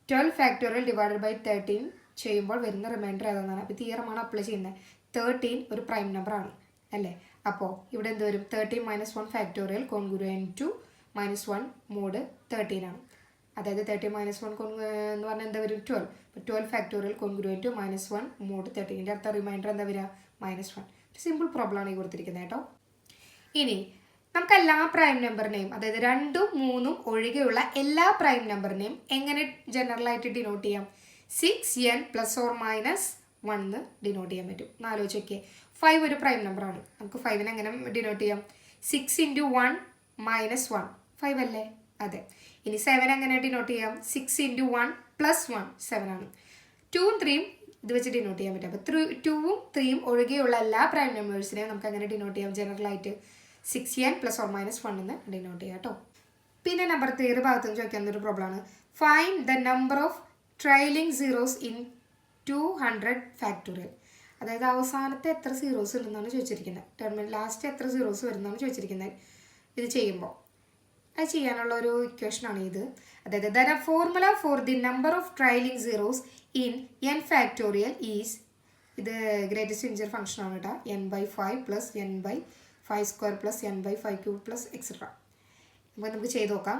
12 factorial divided by 13 ചെയ്യുമ്പോൾ വരുന്ന reminder ഏതാണെന്നാണ്. അപ്പോൾ തിയറമാണ് apply ചെയ്യുന്നത്. 13 ഒരു prime number ആണ് അല്ലേ. അപ്പോൾ ഇവിടെ എന്ത് വരും? 13 minus 1 factorial congruent to minus 1 mod 13 ആണ്. അതായത് 13 minus 1 എന്ന് പറഞ്ഞാൽ എന്താ വരും? 12. അപ്പോൾ 12 factorial congruent to minus 1 mod 13. ഇതിൻ്റെ അടുത്ത റിമൈൻഡർ എന്താ വരിക? -1. സിമ്പിൾ പ്രോബ്ലം ആണ് ഈ കൊടുത്തിരിക്കുന്നത് കേട്ടോ. ഇനി നമുക്ക് എല്ലാ പ്രൈം നമ്പറിനെയും, അതായത് 2ഉം 3ഉം ഒഴികെയുള്ള എല്ലാ പ്രൈം നമ്പറിനെയും എങ്ങനെ ജനറലായിട്ട് ഡിനോട്ട് ചെയ്യാം? 6n ± 1 ഡിനോട്ട് ചെയ്യാൻ പറ്റും. ആലോചിച്ച് നോക്കിയേ. 5 ഒരു പ്രൈം നമ്പറാണ്. നമുക്ക് 5നെ എങ്ങനെ ഡിനോട്ട് ചെയ്യാം? 6 × 1 - 1 5 അല്ലേ? അതെ. ഇനി 7 എങ്ങനെ ഡിനോട്ട് ചെയ്യാം? 6 × 1 + 1 7 ആണ്. 2ഉം 3ഉം ഇത് വെച്ച് ഡിനോട്ട് ചെയ്യാൻ പറ്റും. അപ്പോൾ 2ഉം 3ഉം ഒഴികെയുള്ള എല്ലാ പ്രൈം നമ്പേഴ്സിനെയും നമുക്ക് അങ്ങനെ ഡിനോട്ട് ചെയ്യാം? ജനറലായിട്ട് 6n ± 1 എന്ന് ഡിനോട്ട് ചെയ്യാം കേട്ടോ. പിന്നെ നമ്പർ 3 ഭാഗത്ത് നിന്ന് ചോദിക്കുന്ന ഒരു പ്രോബ്ലമാണ്. Find the number of trailing zeros in 200 factorial. അതായത് അവസാനത്തെ എത്ര സീറോസ് ഉണ്ടെന്നാണ് ചോദിച്ചിരിക്കുന്നത്. ടെർമിനൽ ലാസ്റ്റ് എത്ര സീറോസ് വരുന്നതാണ് ചോദിച്ചിരിക്കുന്നത്. ഇത് ചെയ്യുമ്പോൾ അത് ചെയ്യാനുള്ള ഒരു ഇക്വേഷനാണ് ഇത്. അതായത് the formula for the number of trailing zeros in n factorial is, ഇത് ഗ്രേറ്റസ്റ്റ് ഇൻറ്റീജർ ഫംഗ്ഷൻ ആണ് കേട്ടോ. n/5 + n/5² + n/5³ + etcetera. അപ്പോൾ നമുക്ക് ചെയ്ത് നോക്കാം.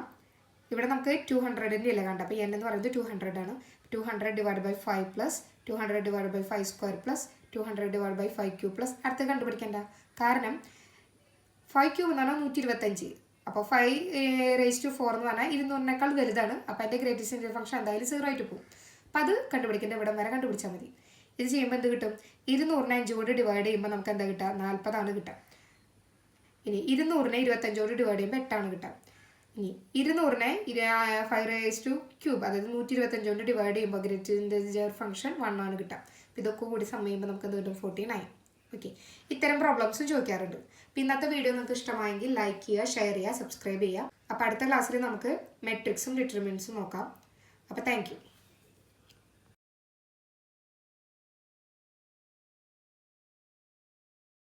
ഇവിടെ നമുക്ക് 200ൻ്റെ ഇല്ല കണ്ട. അപ്പോൾ n എന്ന് പറയുന്നത് 200 ആണ്. 200 / 5 + 200 / 5² + 200 / 5³ + അടുത്ത് കണ്ടുപിടിക്കേണ്ട. കാരണം 5³ എന്ന് പറഞ്ഞാൽ 125. അപ്പോൾ 5/4 എന്ന് പറഞ്ഞാൽ 200നേക്കാൾ വലുതാണ്. അപ്പോൾ അതിൻ്റെ ഗ്രേറ്റസ്റ്റ് ഇൻറ്റീജർ ഫംഗ്ഷൻ എന്തായാലും 0 ആയിട്ട് പോകും. അപ്പോൾ അത് കണ്ടുപിടിക്കേണ്ട ഇവിടം വരെ കണ്ടുപിടിച്ചാൽ മതി. ഇത് ചെയ്യുമ്പോൾ എന്ത് കിട്ടും? 200നെ 5 കൊണ്ട് ഡിവൈഡ് ചെയ്യുമ്പോൾ നമുക്ക് എന്താ കിട്ടുക? 40 ആണ് കിട്ടുക. ഇനി 200നെ 25 കൊണ്ട് ഡിവൈഡ് ചെയ്യുമ്പോൾ 8 ആണ് കിട്ടുക. ഇനി 200നെ 5³ അതായത് 125 കൊണ്ട് ഡിവൈഡ് ചെയ്യുമ്പോൾ ഗ്രേറ്റസ്റ്റ് ഇൻറ്റീജർ ഫംഗ്ഷൻ 1 ആണ് കിട്ടുക. അപ്പോൾ ഇതൊക്കെ കൂടി സം ചെയ്യുമ്പോൾ നമുക്ക് എന്ത് കിട്ടും? 49. ഓക്കെ. ഇത്തരം പ്രോബ്ലംസും ചോദിക്കാറുണ്ട്. അപ്പോൾ ഇന്നത്തെ വീഡിയോ നിങ്ങൾക്ക് ഇഷ്ടമായെങ്കിൽ ലൈക്ക് ചെയ്യുക, ഷെയർ ചെയ്യുക, സബ്സ്ക്രൈബ് ചെയ്യുക. അപ്പോൾ അടുത്ത ക്ലാസ്സിൽ നമുക്ക് മെട്രിക്സും ഡിറ്റർമിനൻസും നോക്കാം. അപ്പോൾ താങ്ക് യു.